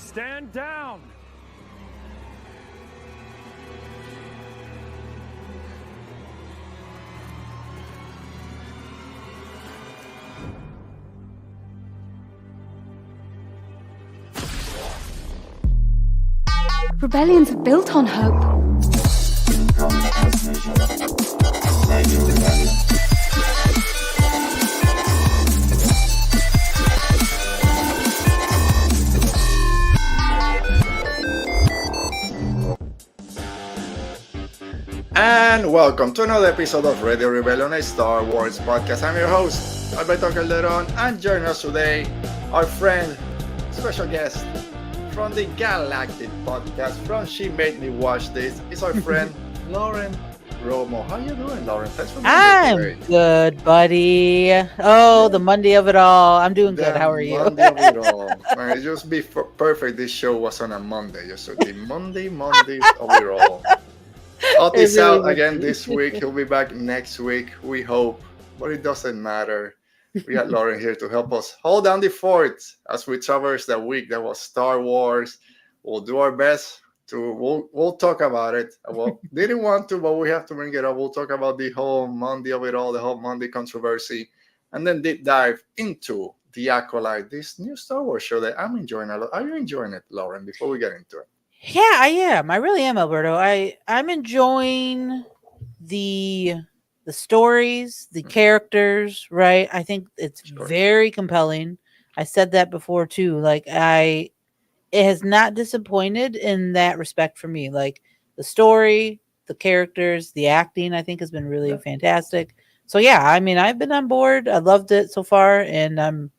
Stand down! Rebellions are built on hope. And welcome to another episode of Radio Rebellion, a Star Wars podcast. I'm your host, Alberto Calderon, and joining us today, our friend, special guest from the GALactic Podcast, from She Made Me Watch This, is our friend, Lauren Romo. How you doing, Lauren? Thanks for being here today. I'm good, buddy. Oh, the Monday of it all. I'm doing good. How are you? Monday of it all. Man, it just be perfect. This show was on a Monday. Just so the Monday of it all. Otis really out again this week. He'll be back next week, we hope, but it doesn't matter. We got Lauren here to help us hold down the fort as we traverse the week that was Star Wars. We'll do our best to. We'll talk about it. Well, didn't want to, but we have to bring it up. We'll talk about the whole Monday of it all, the whole Monday controversy, and then deep dive into the Acolyte, this new Star Wars show that I'm enjoying a lot. Are you enjoying it, Lauren? Before we get into it. Yeah, I am. I really am, Alberto. I'm enjoying the stories, the characters, right? I think it's very compelling. I said that before too. Like it has not disappointed in that respect for me. Like the story, the characters, the acting, I think has been really fantastic. So yeah, I mean, I've been on board. I loved it so far, and I'm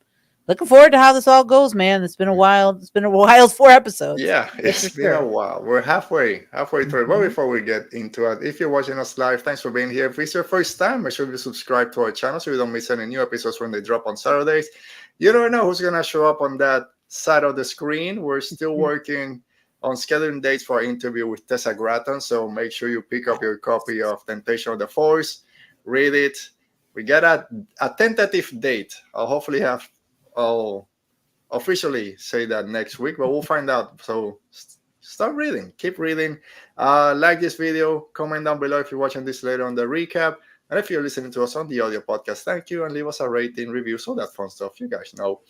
looking forward to how this all goes, man. It's been a while. It's been a wild 4 episodes. Yeah, it's been a while. We're halfway through. But before we get into it, if you're watching us live, thanks for being here. If it's your first time, make sure you subscribe to our channel so you don't miss any new episodes when they drop on Saturdays. You don't know who's going to show up on that side of the screen. We're still working on scheduling dates for our interview with Tessa Gratton, so make sure you pick up your copy of Temptation of the Force, read it. We got a tentative date. I'll officially say that next week, but we'll find out. So start reading, keep reading. Like this video, comment down below if you're watching this later on the recap. And if you're listening to us on the audio podcast, thank you, and leave us a rating, review, all that fun stuff you guys know.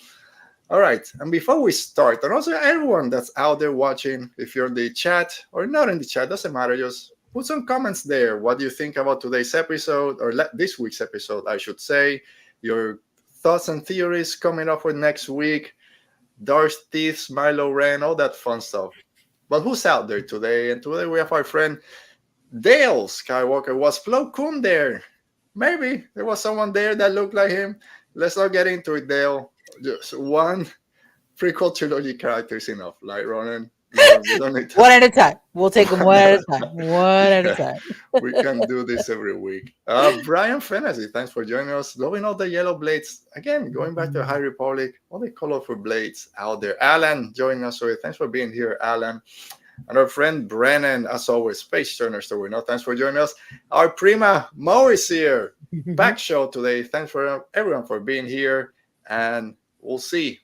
All right, and before we start, and also everyone that's out there watching, if you're in the chat or not in the chat, doesn't matter, just put some comments there. What do you think about today's episode, or this week's episode, I should say. Your thoughts and theories coming up for next week. Darth Teeth, Milo Ren, all that fun stuff. But who's out there today? And today we have our friend Dale Skywalker. Was Plo Koon there? Maybe there was someone there that looked like him. Let's not get into it, Dale. Just one prequel trilogy character is enough. Like Ronan. We don't need to... One at a time. We'll take them one at a time. One at a time. We can do this every week. Brian Fennessy, thanks for joining us. Loving all the yellow blades. Again, going back to High Republic, all the colorful blades out there. Alan joining us. So thanks for being here, Alan. And our friend Brennan, as always, Space Turner Story. No, thanks for joining us. Our prima Mo is here. Back show today. Thanks for everyone for being here. And we'll see.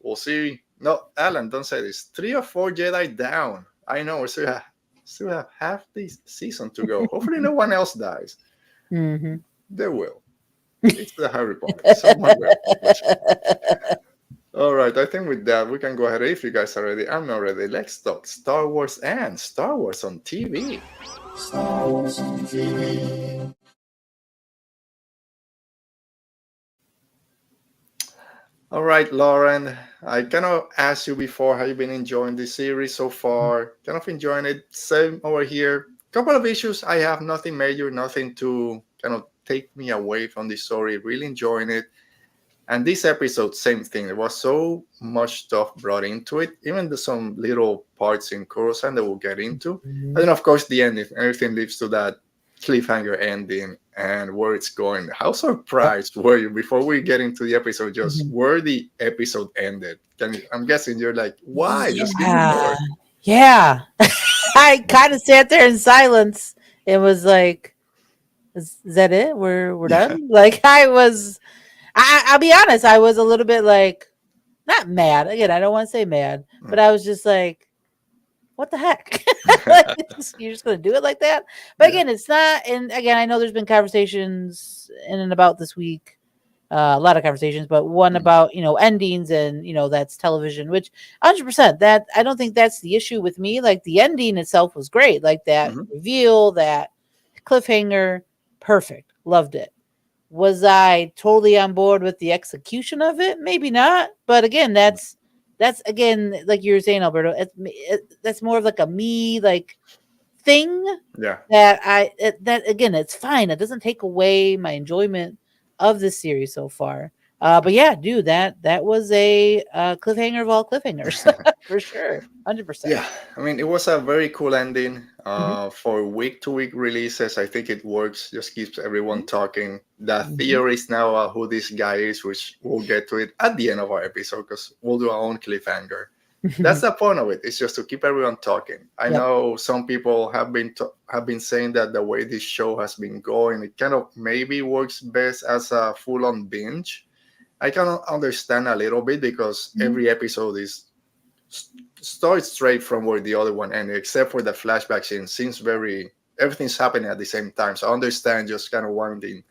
No, Alan, don't say this. 3 or 4 Jedi down. I know we still have half the season to go. Hopefully no one else dies. Mm-hmm. They will. It's the High Republic. Someone will. All right, I think with that, we can go ahead. If you guys are ready, I'm not ready. Let's talk Star Wars and Star Wars on TV. Star Wars on TV. All right, Lauren, I kind of asked you before, have you been enjoying this series so far? Kind of enjoying it. Same over here. Couple of issues. I have nothing major, nothing to kind of take me away from the story. Really enjoying it. And this episode, same thing. There was so much stuff brought into it. Even some little parts in Coruscant that we'll get into. And then, of course, the ending. Everything leads to that cliffhanger ending and where it's going. How surprised were you before we get into the episode, just where the episode ended? I'm guessing you're like, why? Yeah. Just give me more. Yeah. I kind of sat there in silence. It was like, is that it? We're done? Like I'll be honest, I was a little bit like, not mad. Again, I don't want to say mad, but I was just like, what the heck? Like, you're just going to do it like that? But again, it's not. And again, I know there's been conversations in and about this week, a lot of conversations, but one about, endings and, that's television, which 100% that I don't think that's the issue with me. Like the ending itself was great. Like that reveal, that cliffhanger, perfect. Loved it. Was I totally on board with the execution of it? Maybe not. But again, that's again, like you were saying, Alberto, that's more of like a me like thing. Yeah. That again, it's fine. It doesn't take away my enjoyment of this series so far. But yeah, dude, that was a cliffhanger of all cliffhangers for sure, 100%. Yeah, I mean, it was a very cool ending. For week-to-week releases, I think it works. Just keeps everyone talking. The theories now are who this guy is, which we'll get to it at the end of our episode because we'll do our own cliffhanger. That's the point of it. It's just to keep everyone talking. I know some people have been saying that the way this show has been going, it kind of maybe works best as a full-on binge. I can understand a little bit because every episode starts straight from where the other one ended, except for the flashback scene. Seems everything's happening at the same time. So I understand just kind of wanting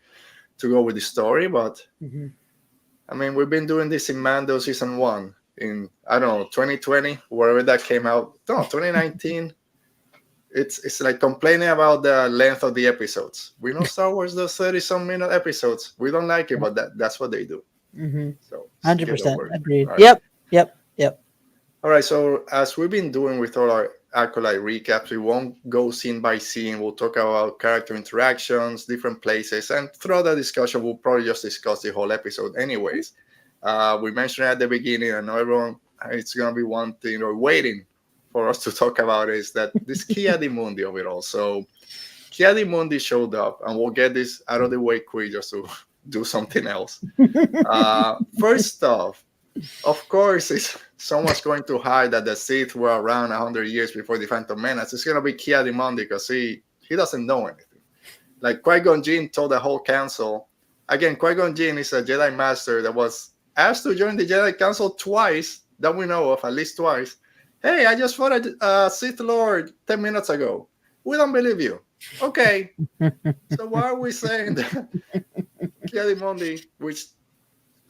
to go with the story, but I mean, we've been doing this in Mando season 1 in, I don't know, 2020, wherever that came out. No, 2019. It's like complaining about the length of the episodes. We know Star Wars does 30-some minute episodes. We don't like it, but that's what they do. So 100% agreed. Right. Yep. All right. So as we've been doing with all our Acolyte recaps, we won't go scene by scene. We'll talk about character interactions, different places, and throughout the discussion, we'll probably just discuss the whole episode anyways. We mentioned at the beginning, I know everyone, it's going to be one thing or waiting for us to talk about is that this Ki-Adi-Mundi of it all. So Ki-Adi-Mundi showed up, and we'll get this out of the way quick just to do something else. First off, of course, if someone's going to hide that the Sith were around 100 years before the Phantom Menace, it's going to be Ki-Adi-Mundi because he doesn't know anything. Like Qui-Gon Jinn told the whole council. Again, Qui-Gon Jinn is a Jedi Master that was asked to join the Jedi Council twice, that we know of, at least twice. Hey, I just fought a Sith Lord 10 minutes ago. We don't believe you. Okay. So why are we saying that Ki-Adi-Mundi, which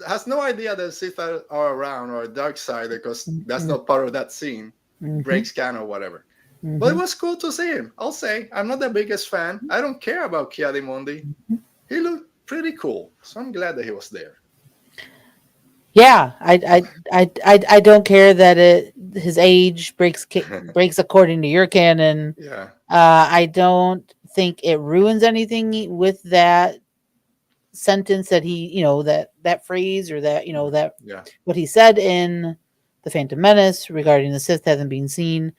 has no idea that Sith are around, or dark side, because that's not part of that scene, breaks canon or whatever. But it was cool to see him. I'll say, I'm not the biggest fan. I don't care about Ki-Adi-Mundi. He looked pretty cool, so I'm glad that he was there. Yeah, I don't care that his age breaks according to your canon. Yeah. I don't think it ruins anything with that sentence that he, that phrase or that, what he said in The Phantom Menace regarding the Sith hasn't been seen,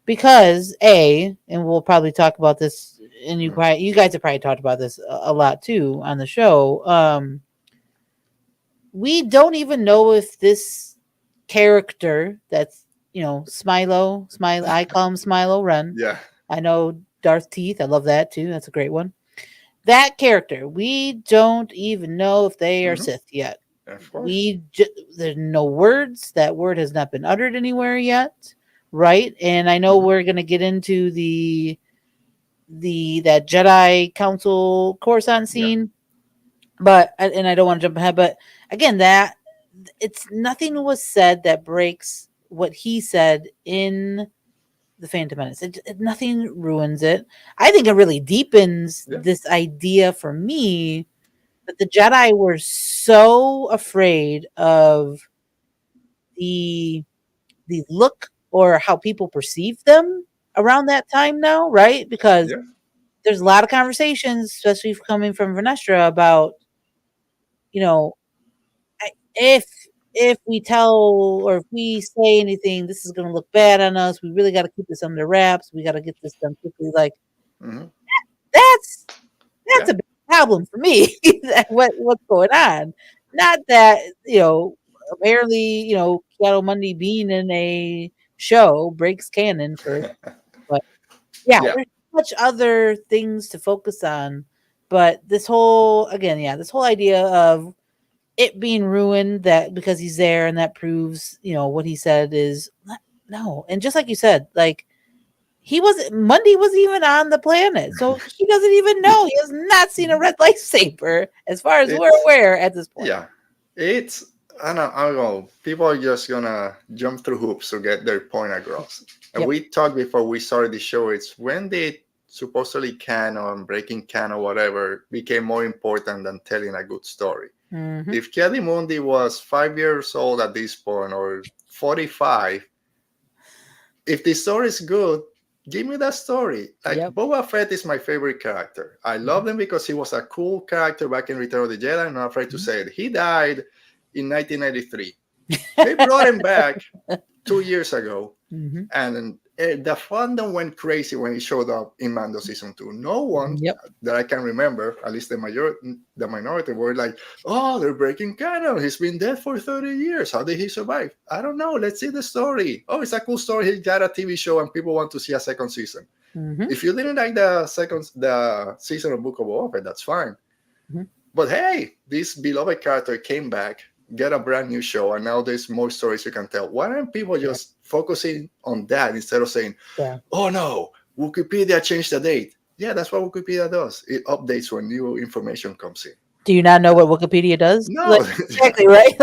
because and we'll probably talk about this, and you guys have probably talked about this a lot too on the show. We don't even know if this character that's, Smilo, I call him Smilo Ren. Yeah. I know Darth Teeth. I love that too. That's a great one. That character, we don't even know if they are Sith yet. Of course. There's no words. That word has not been uttered anywhere yet, right? And I know we're going to get into that Jedi Council Coruscant scene, but and I don't want to jump ahead, but again, that it's nothing was said that breaks what he said in The Phantom Menace. Nothing ruins it. I think it really deepens this idea for me that the Jedi were so afraid of the look or how people perceive them around that time now, right? Because there's a lot of conversations, especially coming from Vernestra, about, if we tell or if we say anything, this is going to look bad on us. We really got to keep this under wraps. We got to get this done quickly. Like, that's a big problem for me. What's going on? Not that, apparently, Ki-Adi-Mundi being in a show breaks canon but there's much other things to focus on. But this whole idea of it being ruined that because he's there and that proves, what he said is no. And just like you said, like Mundi wasn't even on the planet. So he doesn't even know. He has not seen a red lightsaber as far as we're aware at this point. Yeah. I don't know. People are just gonna jump through hoops to get their point across. And we talked before we started the show, it's when the supposedly canon, breaking canon, whatever, became more important than telling a good story. Mm-hmm. If Ki-Adi-Mundi was 5 years old at this point, or 45, if the story is good, give me that story. Like Boba Fett is my favorite character. I love him because he was a cool character back in Return of the Jedi. I'm not afraid to say it. He died in 1993. They brought him back 2 years ago, and the fandom went crazy when he showed up in Mando season 2. No one that I can remember, at least the minority, were like, "Oh, they're breaking canon. He's been dead for 30 years. How did he survive? I don't know. Let's see the story. Oh, it's a cool story. He got a TV show, and people want to see a second season. If you didn't like the season of Book of Boba Fett, that's fine. But hey, this beloved character came back, get a brand new show, and now there's more stories you can tell. Why aren't people just focusing on that instead of saying, oh no, Wikipedia changed the date? Yeah, that's what Wikipedia does. It updates when new information comes in. Do you not know what Wikipedia does? No. Exactly, right?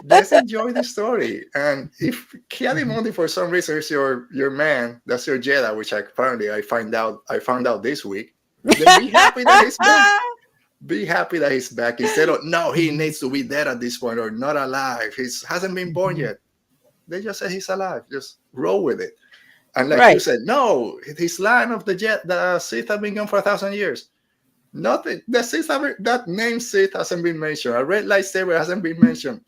Let's enjoy the story. And if Ki-Adi-Mundi for some reason is your man, that's your Jedi, which I found out this week, then be happy that he's back. Be happy that he's back instead of, no, he needs to be dead at this point or not alive. He hasn't been born yet. They just say he's alive. Just roll with it. And like you said, no, his line of the Sith have been gone for 1,000 years. Nothing. The Sith, that name Sith hasn't been mentioned. A red lightsaber hasn't been mentioned.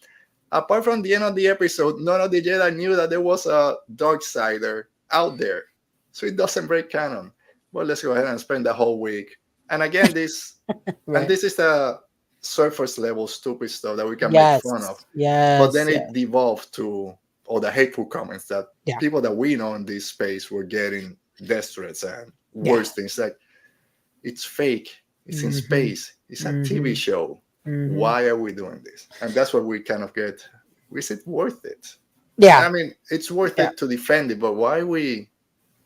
Apart from the end of the episode, none of the Jedi knew that there was a Darksider out there. So it doesn't break canon. Well, let's go ahead and spend the whole week. And again, this and this is the surface level stupid stuff that we can make fun of. But then it devolved to all the hateful comments that people that we know in this space were getting, death threats and worse things like, it's fake, it's in space, it's a TV show. Why are we doing this? And that's what we kind of get. Is it worth it? Yeah. I mean, it's worth it to defend it, but why we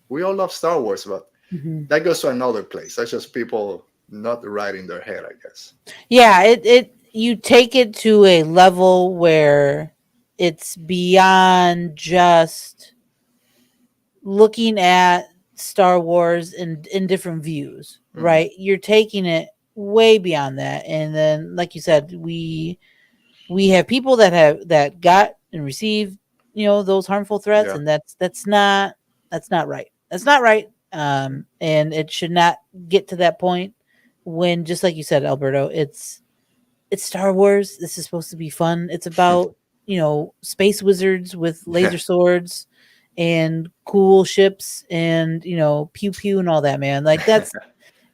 all love Star Wars, but that goes to another place. That's just people not right in their head, I guess. Yeah, you take it to a level where it's beyond just looking at Star Wars in different views, right? You're taking it way beyond that. And then, like you said, we have people that got and received, those harmful threats, and that's not right. That's not right. And it should not get to that point when, just like you said, Alberto, it's Star Wars. This is supposed to be fun. It's about, space wizards with laser swords and cool ships and, pew pew and all that, man. Like, that's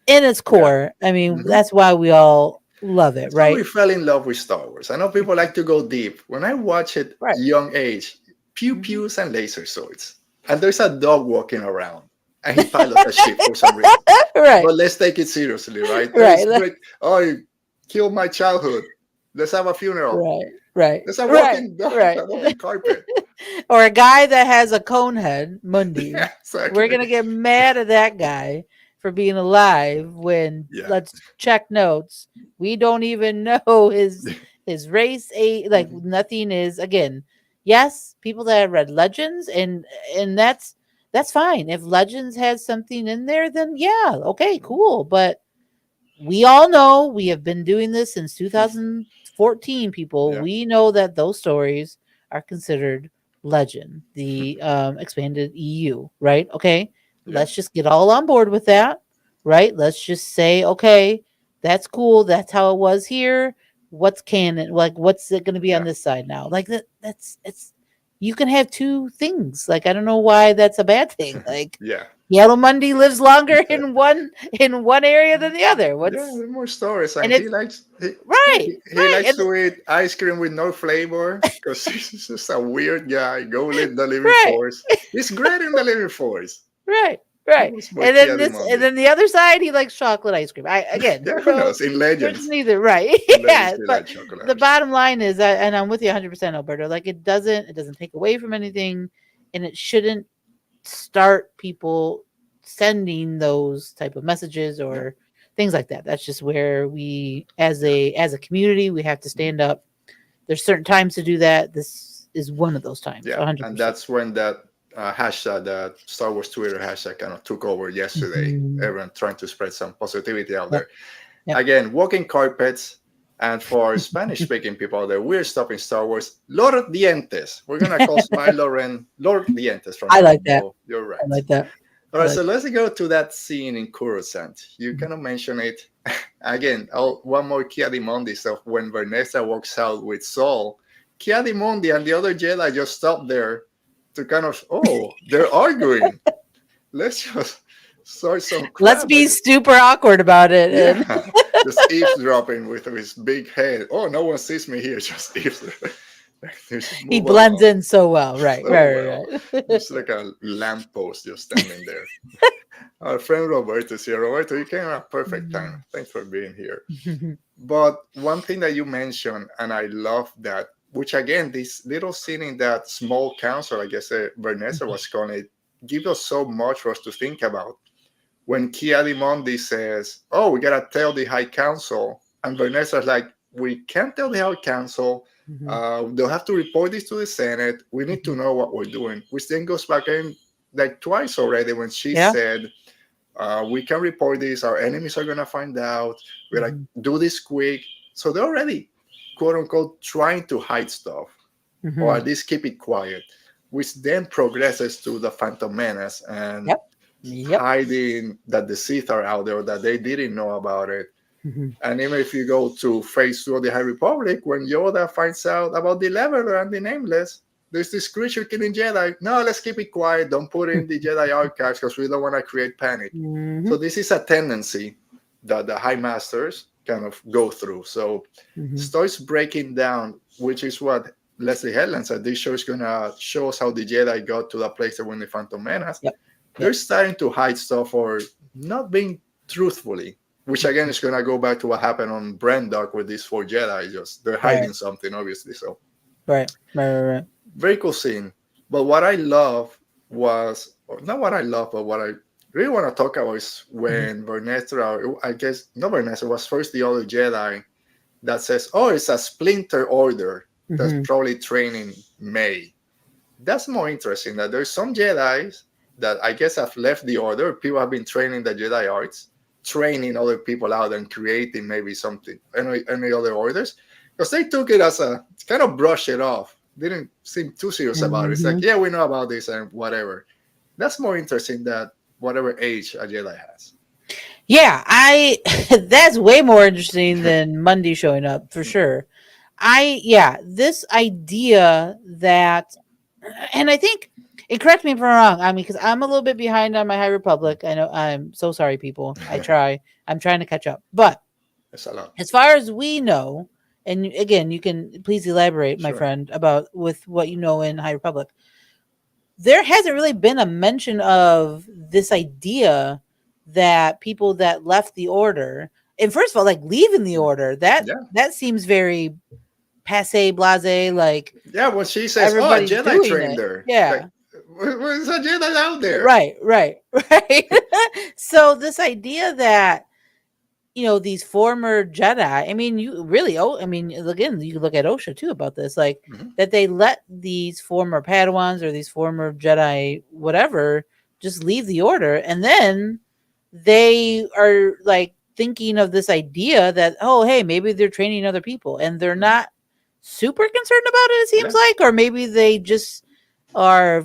in its core. I mean, that's why we all love it, right? So we fell in love with Star Wars. I know people like to go deep. When I watch it young age, pew pews and laser swords. And there's a dog walking around. And he pilots a ship for some reason. But let's take it seriously, right? Oh, you killed my childhood. Let's have a funeral. Right. Let's have a walking carpet. Or a guy that has a cone head, Mundi. Yeah, exactly. We're going to get mad at that guy for being alive when, let's check notes, we don't even know his race, like nothing is, again, yes, people that have read Legends, and that's fine. If Legends has something in there, then okay, cool. But we all know, we have been doing this since 2014, people. Yeah. We know that those stories are considered legend, the expanded EU, right? Okay, let's just get all on board with that, right? Let's just say, okay, that's cool. That's how it was here. What's canon? Like, what's it going to be on this side now? Like it's. You can have two things. Like, I don't know why that's a bad thing. Like, Yellow Mundi lives longer in one area than the other. There's more stories. And he likes he likes to eat ice cream with no flavor because he's just a weird guy. Go live the living force. He's great in the living force. Right. Right. was more And then this, and Ki-Adi-Mundi. then the other side, he likes chocolate ice cream. Again, Yeah, who who knows? knows? In There's Legends. neither, right? In Legends, Yeah, they but like chocolate. the bottom line is that, and I'm with you 100%, Alberto. Like it doesn't take away from anything, and it shouldn't start people sending those type of messages or things like that. That's just where we, as a community, we have to stand up. There's certain times to do that. This is one of those times. Yeah, 100%. and that's when that hashtag, that Star Wars Twitter hashtag, kind of took over yesterday. Mhm. Everyone trying to spread some positivity out Yep. there. Yep. Again, walking carpets. And for Spanish-speaking people out there, we're stopping Star Wars. Lord Dientes. We're gonna call Smile Loren Lord Dientes from I now like on. that. Oh, you're right. I like that. All right, like so let's go to that scene in Coruscant. You kind of mentioned it again. One more Ki-Adi-Mundi stuff. When Vanessa walks out with Saul, Ki-Adi-Mundi and the other Jedi just stop there to kind of, they're arguing. Let's just start some crap. Let's be super awkward about it. Yeah, And just eavesdropping with his big head. Oh, no one sees me here. Just eavesdropping. he blends in so well. Right, So right. It's like a lamppost just standing there. Our friend Roberto is here. Roberto, you came at a perfect time. Thanks for being here. But one thing that you mentioned, and I love that, which again, this little scene in that small council, I guess Vanessa was calling it, gives us so much for us to think about. When Ki-Adi-Mundi says, "Oh, we gotta tell the High Council," and Vanessa's like, "We can't tell the High Council. They'll have to report this to the Senate. We need to know what we're doing." Which then goes back in like twice already when she said, "We can report this. Our enemies are gonna find out. We're like, do this quick." So they're already, quote unquote, trying to hide stuff, or at least keep it quiet, which then progresses to the Phantom Menace and hiding that the Sith are out there, that they didn't know about it. And even if you go to Phase 2 of the High Republic, when Yoda finds out about the Leveler and the Nameless, there's this creature killing Jedi. No, let's keep it quiet. Don't put it in the Jedi archives because we don't want to create panic. So this is a tendency that the High Masters kind of go through. So it starts breaking down, which is what Leslie Headland said. This show is going to show us how the Jedi got to that place that when the Phantom Menace. They're starting to hide stuff or not being truthfully, which again is going to go back to what happened on Brandok with these 4 Jedi. Just they're hiding something, obviously. So right. Very cool scene. But what I love was, or not what I love, but what I really want to talk about is when Vernestra, I guess, not Vernestra, was first the other Jedi that says, "Oh, it's a splinter order that's probably training Mae." That's more interesting, that there's some Jedis that I guess have left the order. People have been training the Jedi arts, training other people out and creating maybe something, any other orders. Because they took it as a, kind of brush it off. Didn't seem too serious about it. It's like, yeah, we know about this and whatever. That's more interesting than whatever age a Jedi has. Yeah, that's way more interesting than Mundi showing up for sure. This idea that, and I think, and correct me if I'm wrong, I mean, because I'm a little bit behind on my High Republic. I know, I'm so sorry, people. I'm trying to catch up. But That's a lot. as far as we know, and again, you can please elaborate, my friend, about with what you know in High Republic. There hasn't really been a mention of this idea that people that left the order, and first of all, like leaving the order, that seems very passe, blase. Like, when she says, "Oh, a Jedi trained there," like, where's a Jedi out there? Right. So this idea that, these former Jedi, I mean, again, you look at Osha too about this, like that they let these former Padawans or these former Jedi, whatever, just leave the order. And then they are like thinking of this idea that, oh, hey, maybe they're training other people and they're not super concerned about it, it seems like, or maybe they just are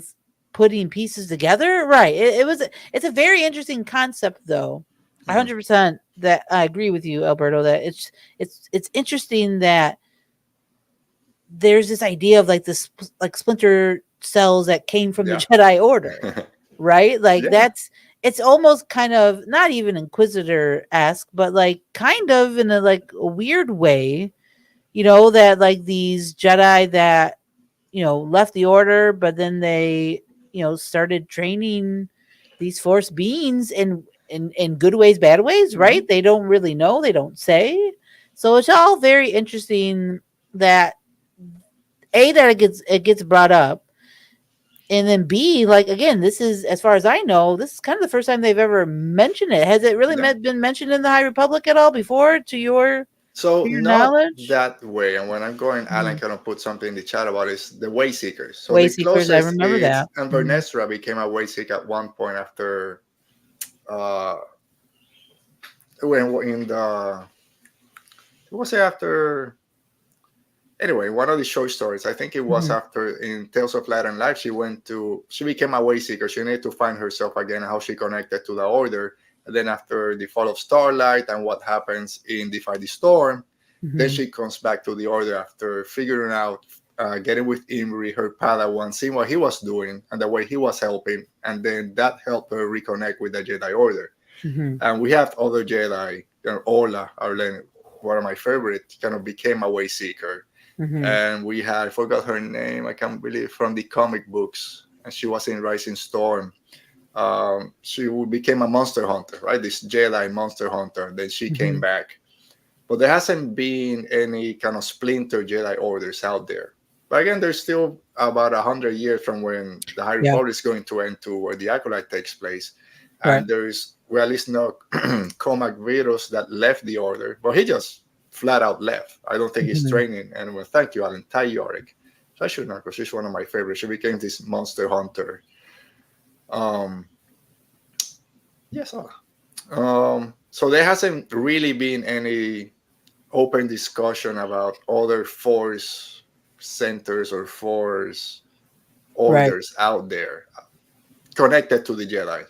putting pieces together. Right. It's a very interesting concept though. 100% that I agree with you, Alberto, that it's interesting that there's this idea of like this, like splinter cells that came from the Jedi Order, right? Like it's almost kind of not even Inquisitor-esque, but like kind of in a like a weird way, that like these Jedi that, left the order, but then they, started training these Force beings in good ways, bad ways, right? They don't really know, they don't say. So it's all very interesting that that it gets brought up, and then B, like, again, this is, as far as I know, this is kind of the first time they've ever mentioned it. Has it really been mentioned in the High Republic at all before, to your not knowledge? that way. And when I'm going, Alan kind of put something in the chat about is the Wayseekers. So Way the Seekers, I closest remember is that. Ember Nestra became a Wayseeker at one point after when in the it was after anyway, one of the short stories, I think it was after in Tales of Light and Life, she became a Wayseeker. She needed to find herself again, how she connected to the Order. And then after the fall of Starlight and what happens in Defy the Storm, then she comes back to the Order after figuring out, getting with Imri, her Padawan, seeing what he was doing and the way he was helping. And then that helped her reconnect with the Jedi Order. And we have other Jedi, Ola, one of my favorites, kind of became a Wayseeker. And we had, I forgot her name, I can't believe, from the comic books, and she was in Rising Storm. She became a monster hunter, right? This Jedi monster hunter. Then she came back, but there hasn't been any kind of splinter Jedi orders out there. But again, there's still about 100 years from when the High Republic is going to end to where the Acolyte takes place, and there's, well, at least no Comac Virus that left the Order, but he just flat out left. I don't think he's training anyone. Thank you, Alan. Ty Yorick. So I should know, because she's one of my favorites. She became this monster hunter. So there hasn't really been any open discussion about other Force centers or Force orders out there connected to the Jedi.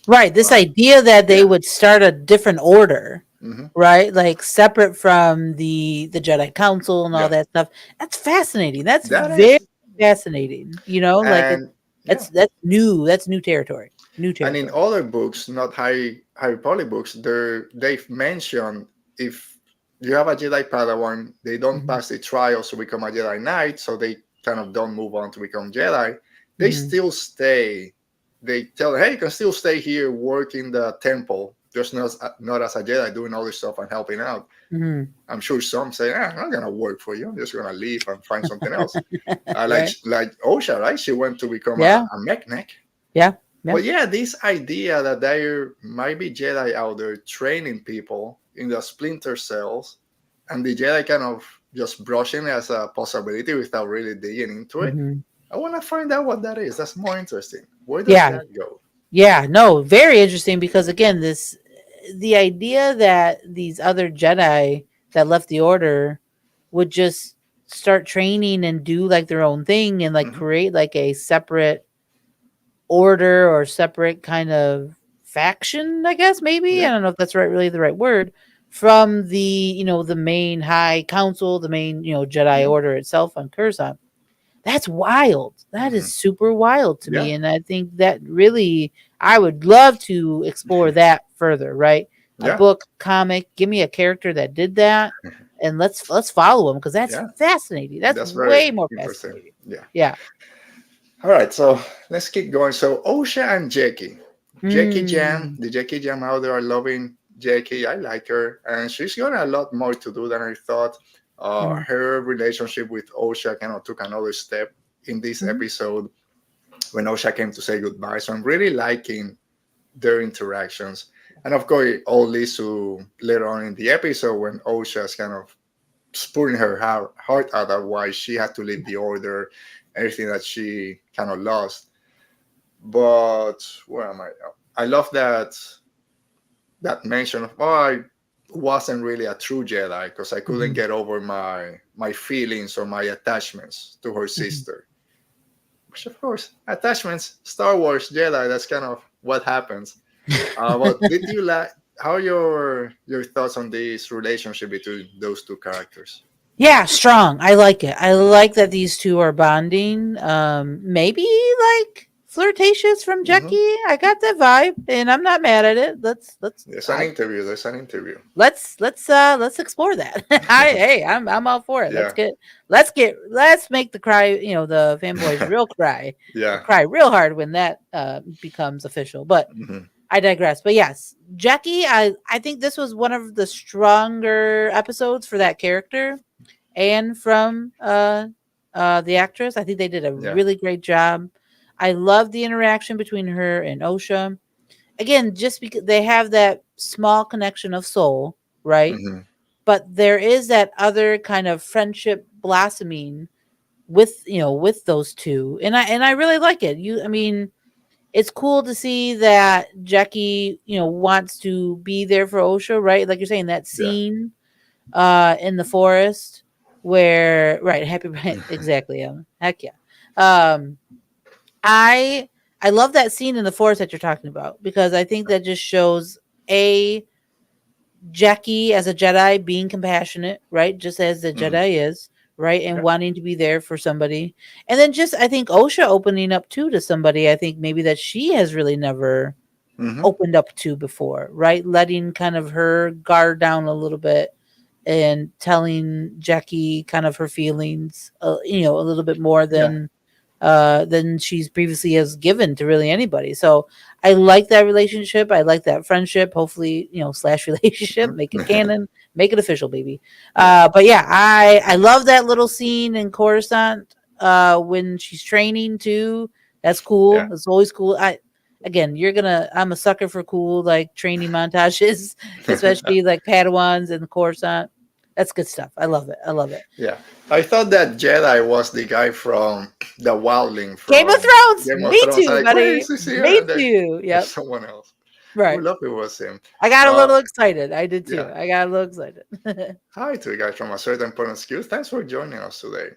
Right. This idea that they would start a different order, right? Like separate from the Jedi Council and all that stuff. That's fascinating. That's very fascinating. You know, like that's new. That's new territory. And in other books, not High Republic books, they've mentioned if you have a Jedi Padawan, they don't pass the trials to become a Jedi Knight, so they kind of don't move on to become Jedi. They still stay. They tell them, hey, you can still stay here, work in the temple, just not as a Jedi, doing all this stuff and helping out. I'm sure some say, I'm not going to work for you. I'm just going to leave and find something else. Like Osha, right? She went to become a mechanic. But this idea that there might be Jedi out there training people in the splinter cells, and the Jedi kind of just brushing it as a possibility without really digging into it. I want to find out what that is. That's more interesting. Where does that go? Yeah, no, very interesting, because again, the idea that these other Jedi that left the Order would just start training and do like their own thing and like create like a separate order or separate kind of faction, I guess, maybe. I don't know if that's really the right word, from the, the main High Council, the main, Jedi Order itself on Coruscant. That's wild. That is super wild to me. And I think that really, I would love to explore that further, right? A book, comic, give me a character that did that, and let's follow him, because that's fascinating. That's way more fascinating. Yeah. All right, so let's keep going. So Osha and Jackie. Jackie Jam, the Jackie Jam out there are loving Jackie. I like her, and she's got a lot more to do than I thought. Her relationship with Osha kind of took another step in this episode when Osha came to say goodbye. So I'm really liking their interactions. And of course, it all leads to later on in the episode when Osha's kind of pouring her heart out of why she had to leave the Order, everything that she kind of lost. But where am I? I love that mention of, I wasn't really a true Jedi because I couldn't get over my feelings or my attachments to her sister. Which, of course, attachments, Star Wars, Jedi, that's kind of what happens. But did you how are your thoughts on this relationship between those two characters? Yeah, strong. I like it. I like that these two are bonding. Maybe like flirtatious from Jackie. I got that vibe, and I'm not mad at it. There's an interview. Let's explore that. I'm all for it. Yeah. Let's make the cry, the fanboys real cry. Yeah. Cry real hard when that becomes official. But I digress. But yes, Jackie, I think this was one of the stronger episodes for that character and from the actress. I think they did a really great job. I love the interaction between her and Osha. Again, just because they have that small connection of soul, right? But there is that other kind of friendship blossoming with those two, and I really like it. It's cool to see that Jackie, wants to be there for Osha, right? Like you're saying, that scene in the forest where, right, happy, exactly, heck yeah. I love that scene in the forest that you're talking about, because I think that just shows Jackie as a Jedi being compassionate, right? Just as the Jedi is, right? And wanting to be there for somebody. And then just, I think Osha opening up too to somebody, I think maybe that she has really never opened up to before, right? Letting kind of her guard down a little bit and telling Jackie kind of her feelings, a little bit more than she's previously has given to really anybody. So I like that relationship. I like that friendship. Hopefully, slash relationship, make it canon, make it official, baby. But yeah, I love that little scene in Coruscant when she's training too. That's cool. Yeah. It's always cool. I'm a sucker for cool, like, training montages, especially like Padawans and Coruscant. That's good stuff. I love it. Yeah. I thought that Jedi was the guy from the Wildling from Game of Thrones. Me too, like, buddy. Me too. Yep. Someone else. Right. I love it was him. I got a little excited. I did too. Yeah. I got a little excited. Hi to you guys from a certain point of view. Thanks for joining us today.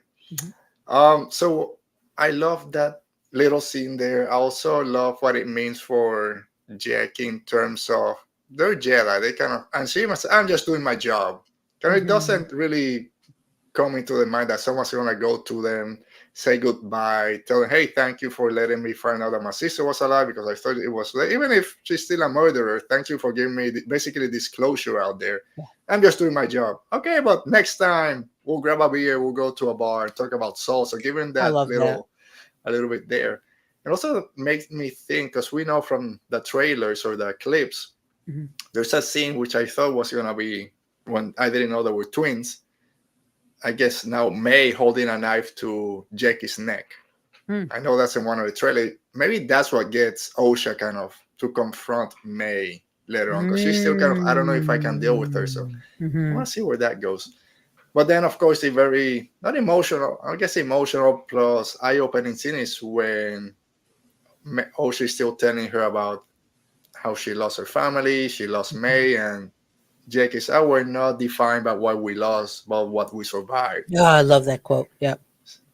So I love that little scene there. I also love what it means for Jackie in terms of they're Jedi. They kind of, and she must, I'm just doing my job. And it doesn't really come into the mind that someone's going to go to them, say goodbye, tell them, hey, thank you for letting me find out that my sister was alive because I thought it was, even if she's still a murderer, thank you for giving me basically this closure out there. Yeah. I'm just doing my job. Okay, but next time we'll grab a beer, we'll go to a bar, talk about soul. So giving that a little bit there. It also makes me think, because we know from the trailers or the clips, there's a scene which I thought was going to be, when I didn't know they were twins, I guess now Mae holding a knife to Jackie's neck. I know that's in one of the trailers. Maybe that's what gets Osha kind of to confront Mae later on, because she's still kind of, I don't know if I can deal with her. So I want to see where that goes. But then, of course, the very, not emotional, I guess emotional plus eye-opening scene is when Osha is still telling her about how she lost her family, she lost Mae, and Jackie said, we're not defined by what we lost, but what we survived. Yeah, I love that quote. Yeah.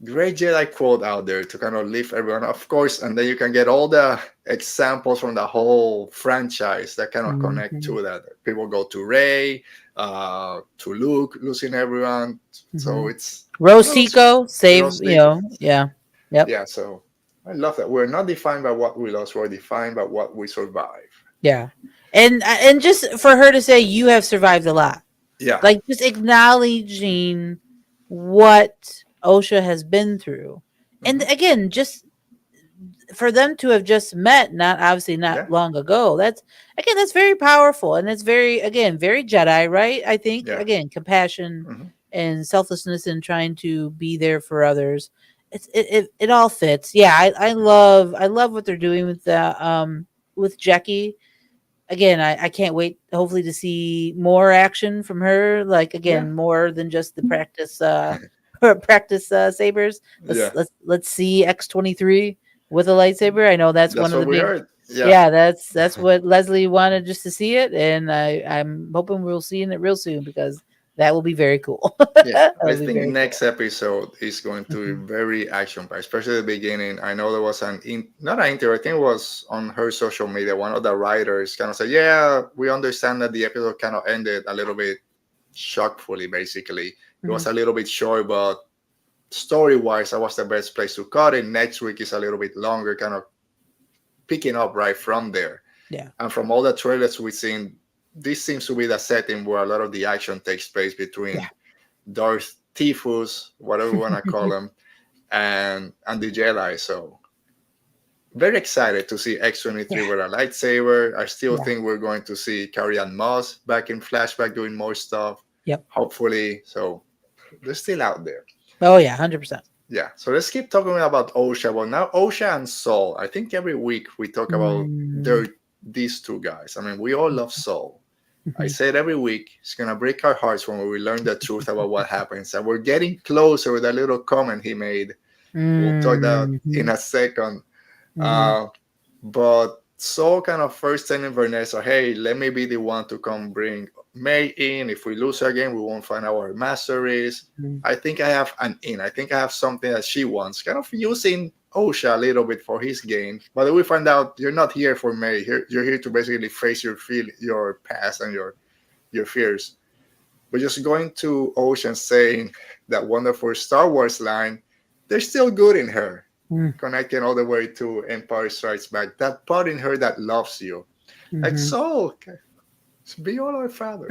Great Jedi quote out there to kind of lift everyone, of course, and then you can get all the examples from the whole franchise that kind of connect to that. People go to Rey, to Luke, losing everyone. So it's Rose Tico, save, yeah. Yep. Yeah, so I love that. We're not defined by what we lost, we're defined by what we survived. Yeah. And just for her to say, you have survived a lot. Yeah. Like, just acknowledging what Osha has been through. And again, just for them to have just met, not long ago, that's very powerful. And it's very Jedi, right? I think, again, compassion and selflessness and trying to be there for others. It all fits. Yeah. I love what they're doing with the, with Jackie. Again, I can't wait, hopefully, to see more action from her. Like, again, more than just the practice sabers. Let's see X-23 with a lightsaber. I know that's one of the big. Heard. Yeah, that's what Leslie wanted, just to see it, and I'm hoping we'll see it real soon, because that will be very cool. Yeah, I think next episode is going to be very action-packed, especially the beginning. I know there was not an interview, I think it was on her social media. One of the writers kind of said, yeah, we understand that the episode kind of ended a little bit shockfully, basically. It was a little bit short, but story-wise, that was the best place to cut it. Next week is a little bit longer, kind of picking up right from there. Yeah. And from all the trailers we've seen, this seems to be the setting where a lot of the action takes place between Darth Teeth, whatever you want to call him, and the Jedi. So very excited to see X-23 with a lightsaber. I still think we're going to see Carrie-Anne Moss back in flashback doing more stuff. Yep. Hopefully. So they're still out there. Oh yeah, 100%. Yeah. So let's keep talking about Osha. But now Osha and Saul. I think every week we talk about these two guys. I mean, we all love Saul. I say it every week. It's gonna break our hearts when we learn the truth about what happens. And we're getting closer with that little comment he made. We'll talk that in a second. But Saul kind of first telling Vanessa, hey, let me be the one to come bring Mae in. If we lose again, we won't find out where Master is. I think I have an in. I think I have something that she wants. Kind of using Osha a little bit for his gain. But then we find out you're not here for Mae. You're here to basically face your past and your fears. But just going to Osha and saying that wonderful Star Wars line, there's still good in her. Connecting all the way to Empire Strikes Back. That part in her that loves you. Like, Soul, be all our father.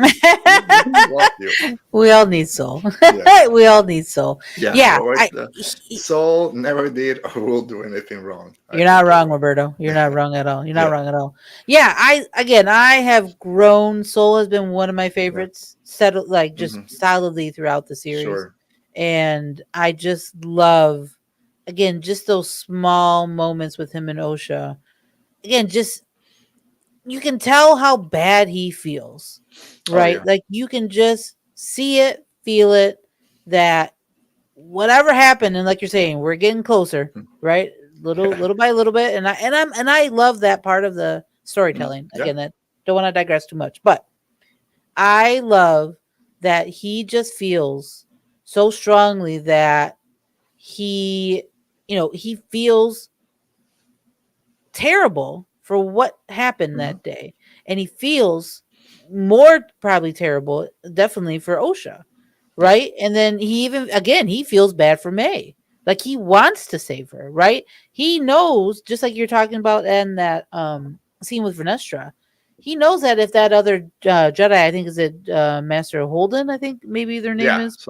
We all need Soul. We all need Soul. Soul never did or will do anything wrong. You're not wrong, Roberto. You're not wrong at all. You're not wrong at all. Yeah, I have grown. Soul has been one of my favorites, settled just solidly throughout the series. Sure. And I just love, again, just those small moments with him and Osha. Again, just you can tell how bad he feels, right? Like you can just see it, feel it, that whatever happened, and like you're saying, we're getting closer, right? Little by little bit, and I love that part of the storytelling. Again, that don't want to digress too much, but I love that he just feels so strongly that he feels terrible for what happened that day. And he feels more probably terrible, definitely, for Osha. Right. And then he feels bad for Mae. Like he wants to save her. Right. He knows, just like you're talking about in that scene with Vernestra, he knows that if that other Jedi, I think is it Master Holden, I think maybe their name is.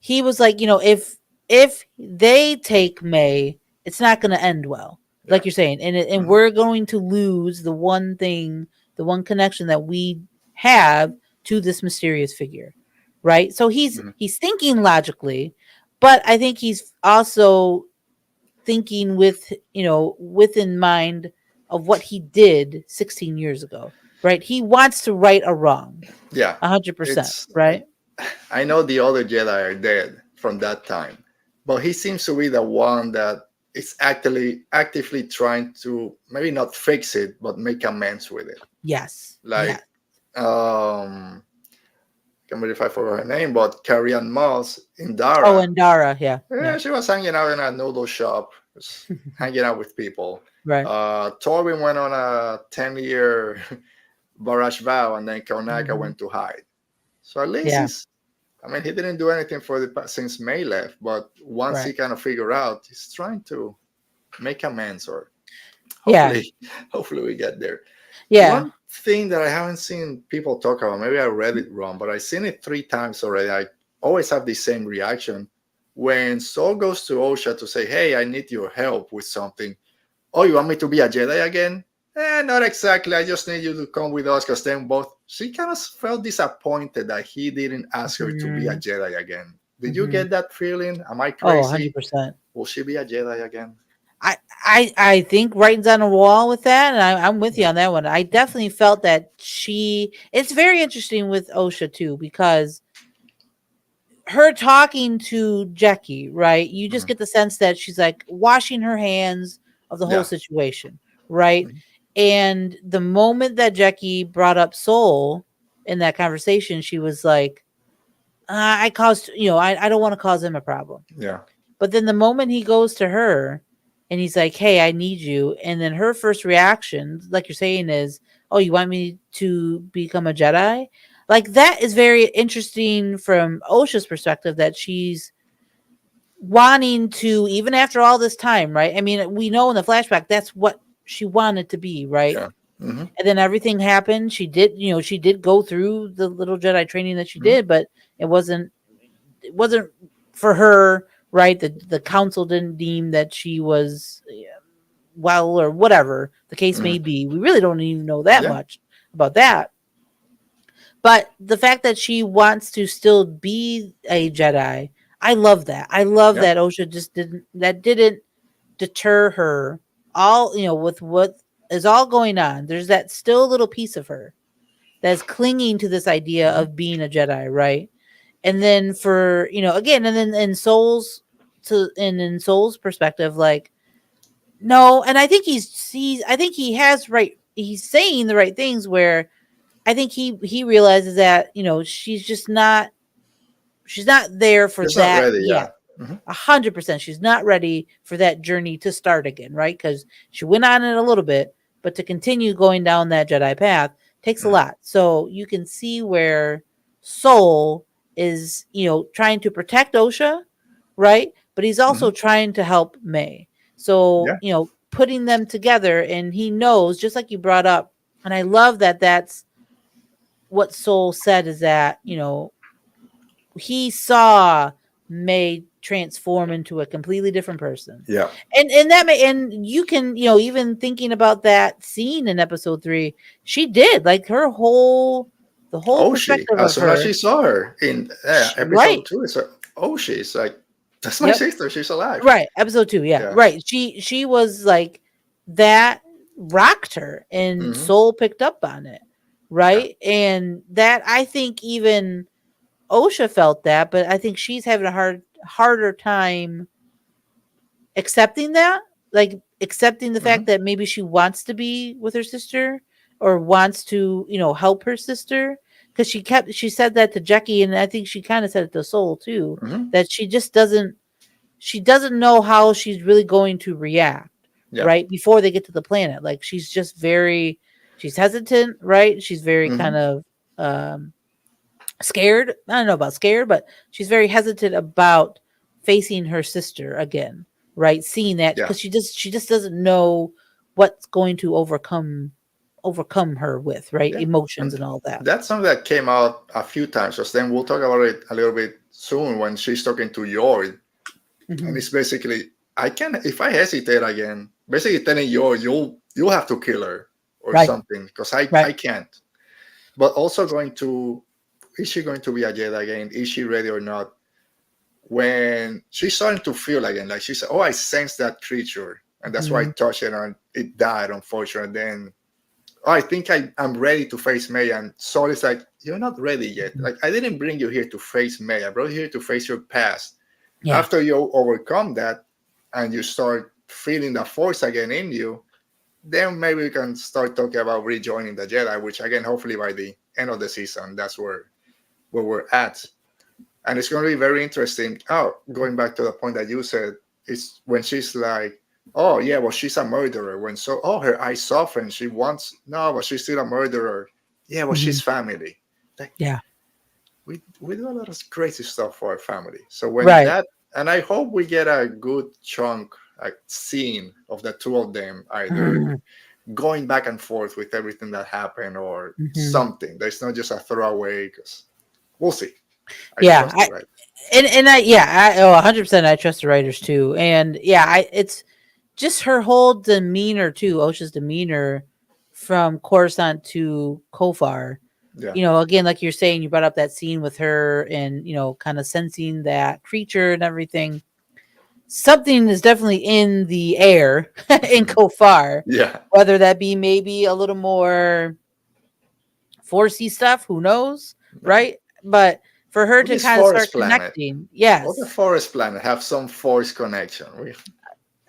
He was like, if they take Mae, it's not going to end well, like you're saying, and we're going to lose the one thing, the one connection that we have to this mysterious figure, right? So he's thinking logically, but I think he's also thinking within mind of what he did 16 years ago, right? He wants to right a wrong. Yeah, 100%, right? I know the other Jedi are dead from that time, but he seems to be the one that is actively trying to maybe not fix it, but make amends with it. Yes. Like, can't remember if I forgot her name, but Carrie-Anne Moss in Dara. Oh, and Dara, yeah. She was hanging out in a noodle shop, just hanging out with people. Right. Torvin went on a 10-year barrage vow, and then Kelnacca went to hide. So at least he didn't do anything since Mae left, but once he kind of figured out, he's trying to make amends, or hopefully we get there. Yeah. One thing that I haven't seen people talk about, maybe I read it wrong, but I've seen it 3 times already. I always have the same reaction. When Saul goes to Osha to say, hey, I need your help with something. Oh, you want me to be a Jedi again? Not exactly. I just need you to come with us, because then she kind of felt disappointed that he didn't ask her to be a Jedi again. Did you get that feeling? Am I crazy? 100%. Will she be a Jedi again? I think writing's on the wall with that, and I'm with you on that one. I definitely felt that it's very interesting with Osha too, because her talking to Jackie, right? You just get the sense that she's like washing her hands of the whole situation, right? And the moment that Jackie brought up Soul in that conversation, she was like, I don't want to cause him a problem. Yeah. But then the moment he goes to her and he's like, hey, I need you. And then her first reaction, like you're saying, is, oh, you want me to become a Jedi? Like, that is very interesting from Osha's perspective, that she's wanting to, even after all this time, right? I mean, we know in the flashback that's what she wanted to be, right? Yeah. Mm-hmm. And then everything happened. She did go through the little Jedi training that she Mm-hmm. did, but it wasn't for her, right? The council didn't deem that she was well, or whatever the case Mm-hmm. may be. We really don't even know that Yeah. much about that. But the fact that she wants to still be a Jedi, I love that. I love Yeah. that Osha didn't deter her. All, with what is all going on, there's that still little piece of her that's clinging to this idea Mm-hmm. of being a Jedi, right? And then for, again, and then in Soul's perspective, like, no, and I think I think he has right. He's saying the right things where I think he realizes that, she's not there for It's not that ready. Yeah. yet. Mm-hmm. 100%. She's not ready for that journey to start again, right? Because she went on it a little bit, but to continue going down that Jedi path takes a Mm-hmm. lot. So you can see where Soul is, trying to protect Osha, right? But he's also Mm-hmm. trying to help May. So, Yeah. putting them together, and he knows, just like you brought up, and I love that that's what Soul said, is that, he saw May transform into a completely different person. Yeah. And you can, even thinking about that scene in episode 3, she did, like, the whole Oshi. perspective As of soon as her. she saw her in Right. episode 2, it's like, Oshi. It's like, that's my Yep. sister. She's alive. Right. Episode 2. Yeah. Yeah. Right. She was like, that rocked her, and Mm-hmm. Soul picked up on it. Yeah. Right. And that, I think, even Osha felt that, but I think she's having a harder time accepting that, like accepting the Mm-hmm. fact that maybe she wants to be with her sister, or wants to, help her sister. Because she said that to Jackie, and I think she kind of said it to Soul too, Mm-hmm. that she doesn't know how she's really going to react, Yeah. right, before they get to the planet. Like, she's hesitant, right? She's very Mm-hmm. kind of scared. I don't know about scared, but she's very hesitant about facing her sister again, right? Seeing that, Yeah. because she just doesn't know what's going to overcome her with, right? Yeah. Emotions And and all that. that's something that came out a few times. Because then we'll talk about it a little bit soon when she's talking to Yord. And Mhm. it's basically, I can, if I hesitate again, basically telling Yord, you'll have to kill her or Right. something, because I Right. can't. But also is she going to be a Jedi again? Is she ready or not? When she's starting to feel again, like she said, "Oh, I sense that creature, and that's why I Mhm. touched it, and it died, unfortunately." Then, oh, I think I'm ready to face May, and Saul is like, "You're not ready yet. Like, I didn't bring you here to face May. I brought you here to face your past. Yeah. After you overcome that, and you start feeling the Force again in you, then maybe we can start talking about rejoining the Jedi. Which, again, hopefully by the end of the season, that's where we're at." And it's going to be very interesting. Oh, going back to the point that you said, is when she's like, "Oh yeah, well she's a murderer." When her eyes soften. She wants no, but she's still a murderer. Yeah, well Mhm. she's family. Like, Yeah. we do a lot of crazy stuff for our family. So when Right. that, and I hope we get a good chunk, like scene of the two of them either Mhm. going back and forth with everything that happened or Mhm. something. There's not just a throwaway, because we'll see. I Yeah. trust it, right? And I, yeah, 100%. I trust the writers too. And yeah, it's just her whole demeanor too. Osha's demeanor from Coruscant to Khofar. Yeah. Again, like you're saying, you brought up that scene with her, and kind of sensing that creature and everything. Something is definitely in the air in Khofar, Yeah. whether that be maybe a little more forcey stuff, who knows, Yeah. right? But for her Well, to this kind of start forest planet, connecting, all the yes, forest planet have some force connection.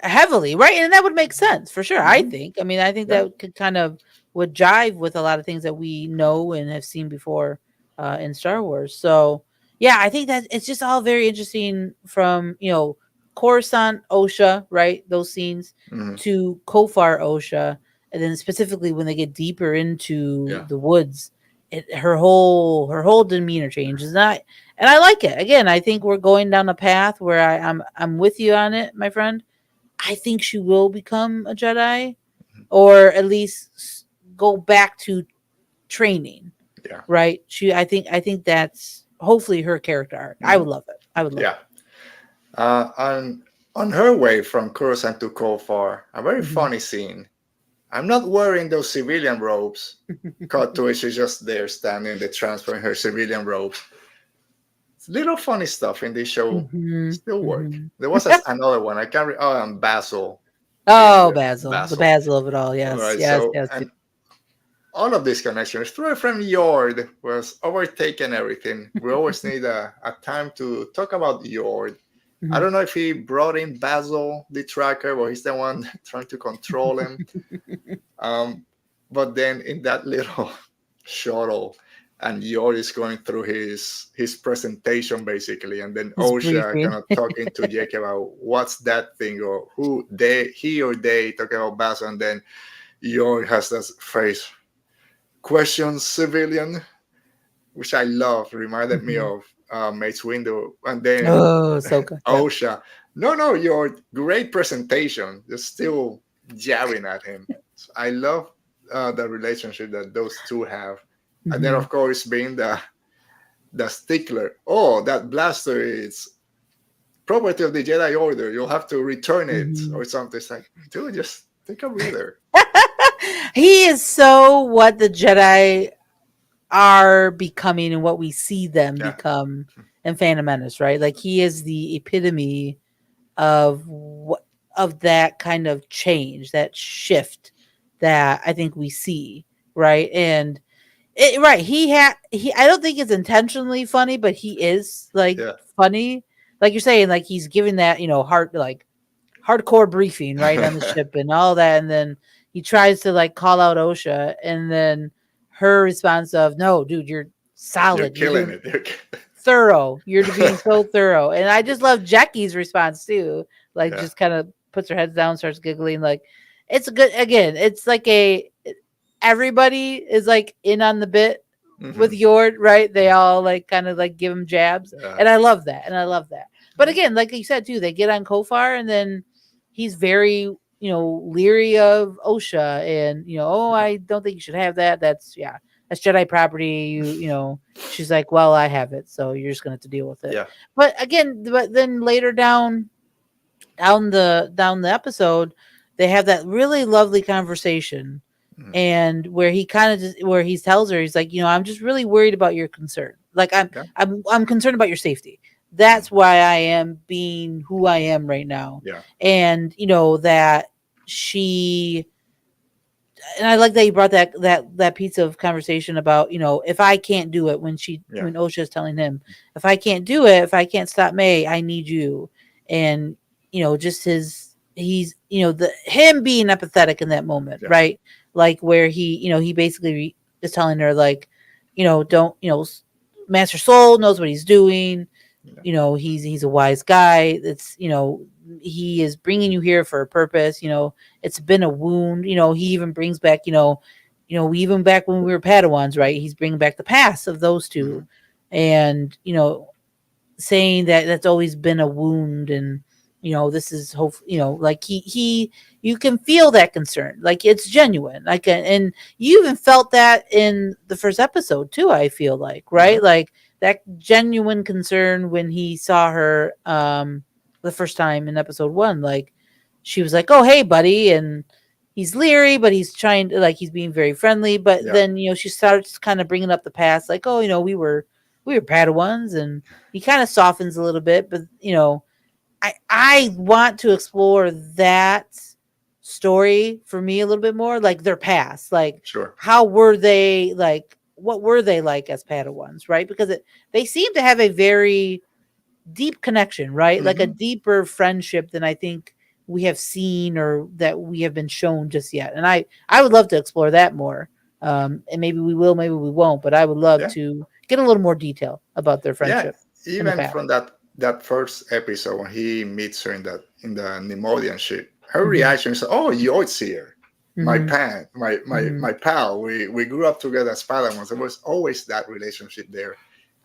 heavily, right? And that would make sense for sure. I Mhm. think. I mean, I think Yeah. that could kind of would jive with a lot of things that we know and have seen before in Star Wars. So yeah, I think that it's just all very interesting from Coruscant Osha, right? Those scenes Mhm. to Khofar Osha, and then specifically when they get deeper into Yeah. the woods her whole demeanor changes. And I like it. Again, I think we're going down a path where I'm with you on it, my friend. I think she will become a Jedi, or at least go back to training. Yeah. Right? I think that's hopefully her character arc. I would love it. I would love Yeah. On her way from Coruscant to Khofar, a very it. funny scene. I'm not wearing those civilian robes. Cut to it, she's just there standing, they transferring her civilian robes. It's little funny stuff in this show. Mhm, Still work. mhm. There was another one. I can't. Basil being Oh, there. Basil, the Basil. Basil of it all. All Yes, right. yes, So yes. and all of these connections through a friend Yord was overtaking everything. We always need a time to talk about Yord. I Mhm. don't know if he brought in Basil, the tracker, or he's the one trying to control him. But then in that little shuttle, and Yor is going through his presentation basically, and then His Osha briefing. kind of talking to Jake about what's that thing, or he or they talking about Basil, and then Yor has this phrase, "Questions, civilian," which I love. Reminded me Mhm. of Mace Windu, and then Oh, so good. Yep. Osha. No, your great presentation. Just still jabbing at him. So I love the relationship that those two have. And then, Mhm. of course, being the stickler. Oh, that blaster is property of the Jedi Order. You'll have to return it Mhm. or something. It's like, dude, just take a breather. He is so what the Jedi are becoming and what we see them Yeah, become in Phantom Menace, right? Like he is the epitome of what of that kind of change, that shift that I think we see, right? And right, he I don't think it's intentionally funny, but he is like yeah. funny. Like you're saying, like he's giving that, hardcore briefing, right, on the ship and all that, and then he tries to like call out Osha, and then her response of, "No, dude, you're You're solid. You're killing doing it. thorough. You're being so thorough." And I just love Jackie's response too. Like Yeah. just kind of puts her head down, starts giggling. Like it's a good. Again, it's like everybody is like in on the bit with Hmm. Yord, right? They all like kind of like give him jabs, Yeah. and I love that. And I love that. But again, like you said too, they get on Khofar, and then he's very leery of Osha, and oh, I don't think you should have that. That's Jedi property. She's like, well, I have it, so you're just gonna have to deal with it. Yeah. But then later down the episode, they have that really lovely conversation, Mhm. and where he kind of just where he tells her, he's like, I'm just really worried about your concern. Like Yeah. I'm concerned about your safety. That's why I am being who I am right now. Yeah. And that she and I like that you brought that piece of conversation about, if I can't do it, Yeah. when Osha is telling him, if I can't do it, if I can't stop Mae, I need you. And just he's the him being empathetic in that moment, Yeah. right? Like where he basically is telling her, like, don't, Master Soul knows what he's doing. Yeah. He's a wise guy. It's he is bringing you here for a purpose. It's been a wound. He even brings back, even back when we were Padawans, right? He's bringing back the past of those two, Mhm. and saying that that's always been a wound, and this is hope. Like he you can feel that concern, like it's genuine, like, and you even felt that in the first episode too. I feel like, right, Mhm. like that genuine concern when he saw her the first time in episode 1, like she was like, "Oh, hey, buddy," and he's leery, but he's trying to, like, he's being very friendly. But Yeah. then she starts kind of bringing up the past, like, "Oh, we were Padawans," and he kind of softens a little bit. But I want to explore that story for me a little bit more, like their past, like Sure. how were they, like what were they like as Padawans, right? Because they seem to have a very deep connection, right? Like a Hmm. deeper friendship than I think we have seen or that we have been shown just yet. And I would love to explore that more. And maybe we will, maybe we won't, but I would love Yeah. to get a little more detail about their Yeah. friendship in the Even past. from that first episode when he meets her in the Nemodian ship, her Mhm. reaction is, "Oh, Yoit's here." my Mhm. pan, my pal. We grew up together as Padawans. There was always that relationship there.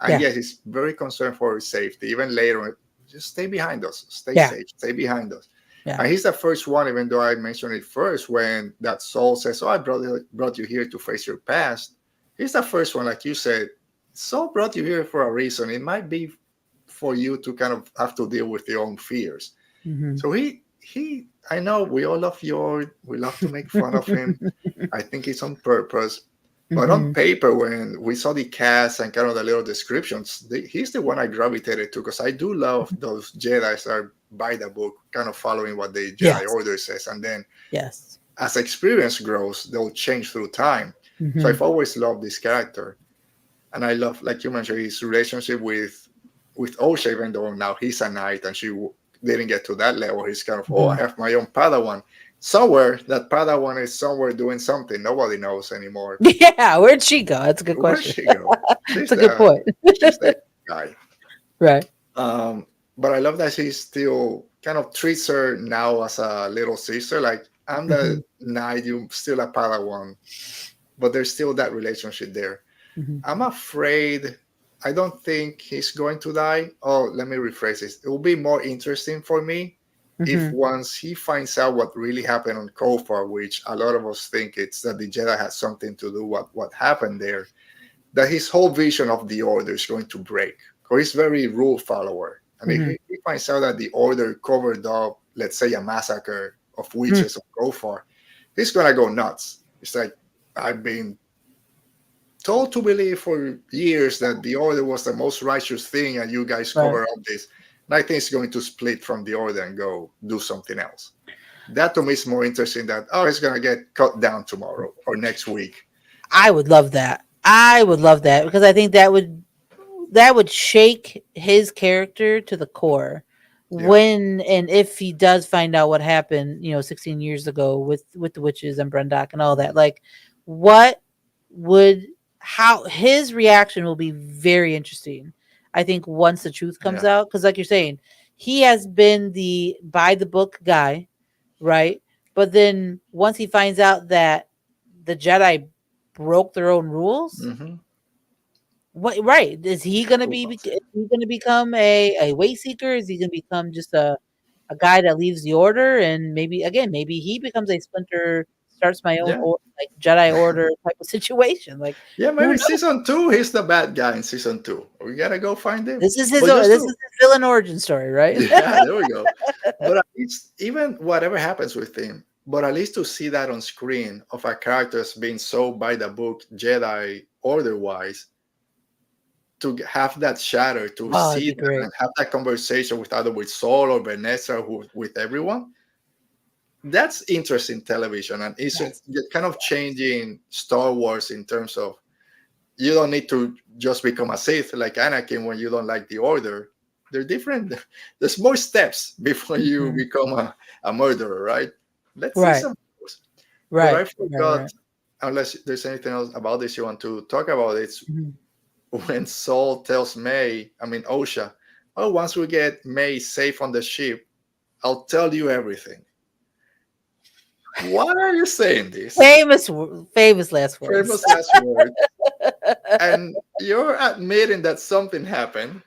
And Yeah. yes, he's very concerned for his safety. Even later, just stay behind us, stay Yeah. safe, stay behind us. Yeah. And he's the first one, even though I mentioned it first, when that soul says, "Oh, I brought you here to face your past." He's the first one, like you said. Soul brought you here for a reason. It might be for you to kind of have to deal with your own fears. Mhm. So he I know we all love Yord. We love to make fun of him. I think it's on purpose. But on Mhm. paper, when we saw the cast and kind of the little descriptions, he's the one I gravitated to because I do love those Jedi that are by the book, kind of following what the Jedi Yes. Order says. And then Yes. as experience grows, they'll change through time. So Mhm. I've always loved this character. And I love, like you mentioned, his relationship with Osha, even though now he's a knight and didn't get to that level. He's kind of, oh, I Mhm. have my own Padawan. Somewhere, that Padawan is somewhere doing something. Nobody knows anymore. Yeah, where'd she go? That's a good Where'd question. she go? That's a good point. She's the guy. Right. But I love that she still kind of treats her now as a little sister. Like, I'm Mhm. the knight, you still a Padawan. But there's still that relationship there. Mhm. I'm afraid. I don't think he's going to die. Oh, let me rephrase this. It will be more interesting for me if Mhm. once he finds out what really happened on Khofar, which a lot of us think it's that the Jedi had something to do with what happened there, that his whole vision of the Order is going to break. Because he's very rule follower. And if Mhm. he finds out that the Order covered up, let's say, a massacre of Mm. witches on Khofar, he's going to go nuts. It's like, I've been told to believe for years that the Order was the most righteous thing and you guys Right. cover up this. And I think it's going to split from the Order and go do something else. That to me is more interesting than, oh, it's going to get cut down tomorrow or next week. I would love that. I would love that because I think that would shake his character to the core Yeah. when and if he does find out what happened 16 years ago with the witches and Brendock and all that. Like, what would how his reaction will be very interesting, I think, once the truth comes Yeah. out, because like you're saying, he has been the by the book guy, right? But then once he finds out that the Jedi broke their own rules, Mm-hmm. what, right? Is he gonna Who be? knows? Is he gonna become a way seeker? Is he gonna become just a guy that leaves the order? And maybe again, maybe he becomes a splinter, starts my own Yeah. like Jedi Order type of situation. Like, Yeah, who maybe knows? season two, he's the bad guy in season two. We gotta go find him. This is his. But just This is to, his villain origin story, right? yeah, there we go. But at least, even whatever happens with him, but at least to see that on screen of a characters being so by the book, Jedi Order wise, to have that shadow, to Oh, it'd see be that great. and have that conversation with either with Saul or Vanessa, who with everyone. That's interesting television, and it's Yes. kind of changing Star Wars in terms of you don't need to just become a Sith like Anakin when you don't like the Order. They're different. There's more steps before you Mhm. become a murderer, right? Let's see Right. some of those. But I Right. Right. forgot, Right. unless there's anything else about this you want to talk about, it's Mhm. when Saul tells Osha, oh, once we get May safe on the ship, I'll tell you everything. Why are you saying this? Famous last words. Famous last word. And you're admitting that something happened.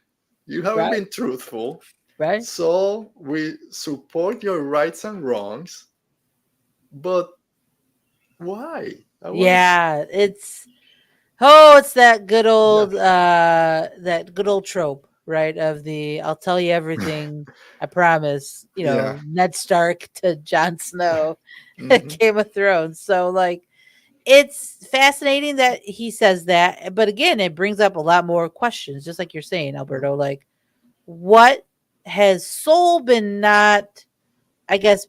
You haven't Right. been truthful. Right. So we support your rights and wrongs, but why? I was Yeah. It's yeah. that good old trope, right? Of the I'll tell you everything, I promise, Yeah. Ned Stark to Jon Snow, Hmm. Game of Thrones. So like it's fascinating that he says that, but again, it brings up a lot more questions, just like you're saying, Alberto. Like, what has Soul been not, I guess,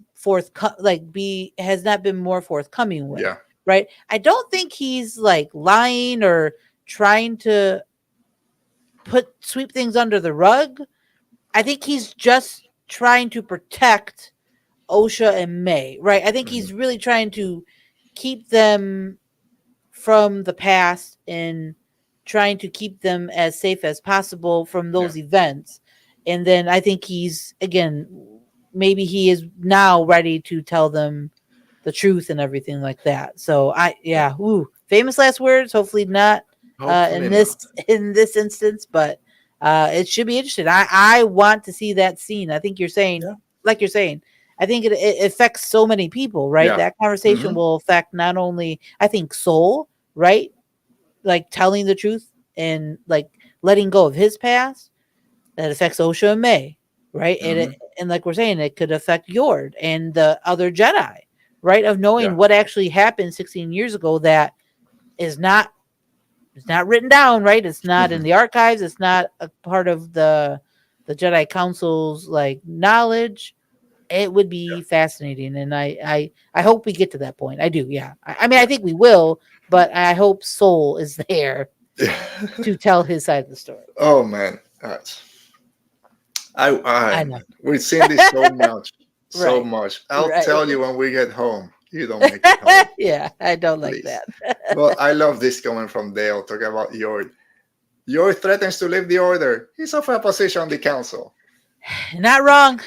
be has not been more forthcoming with, Yeah. right? I don't think he's like lying or trying to sweep things under the rug. I think he's just trying to protect Osha and May, right? I think Hmm. he's really trying to keep them from the past and trying to keep them as safe as possible from Yeah. those events. And then I think he's again, maybe he is now ready to tell them the truth and everything like that. So famous last words. Hopefully not Hopefully in not. this instance, but it should be interesting. I want to see that scene. I think you're saying, Yeah. like you're saying, I think it affects so many people, right? Yeah. That conversation will affect not only, I think, Soul, right? Like telling the truth and like letting go of his past. That affects Osha and Mae, right? And like we're saying, it could affect Yord and the other Jedi, right? Of knowing what actually happened 16 years ago that is not, it's not written down, right? It's not in the archives. It's not a part of the Jedi Council's like knowledge. It would be fascinating, and I hope we get to that point. I do, yeah. I mean, I think we will, but I hope Soul is there to tell his side of the story. Oh man, I know. we've seen this so much, so Right. much. I'll Right. tell you when we get home. You don't make it home. Yeah, I don't like Please. that. Well, I love this coming from Dale talking about Yord. Yord threatens to leave the order. He's offered a position on the council. Not wrong.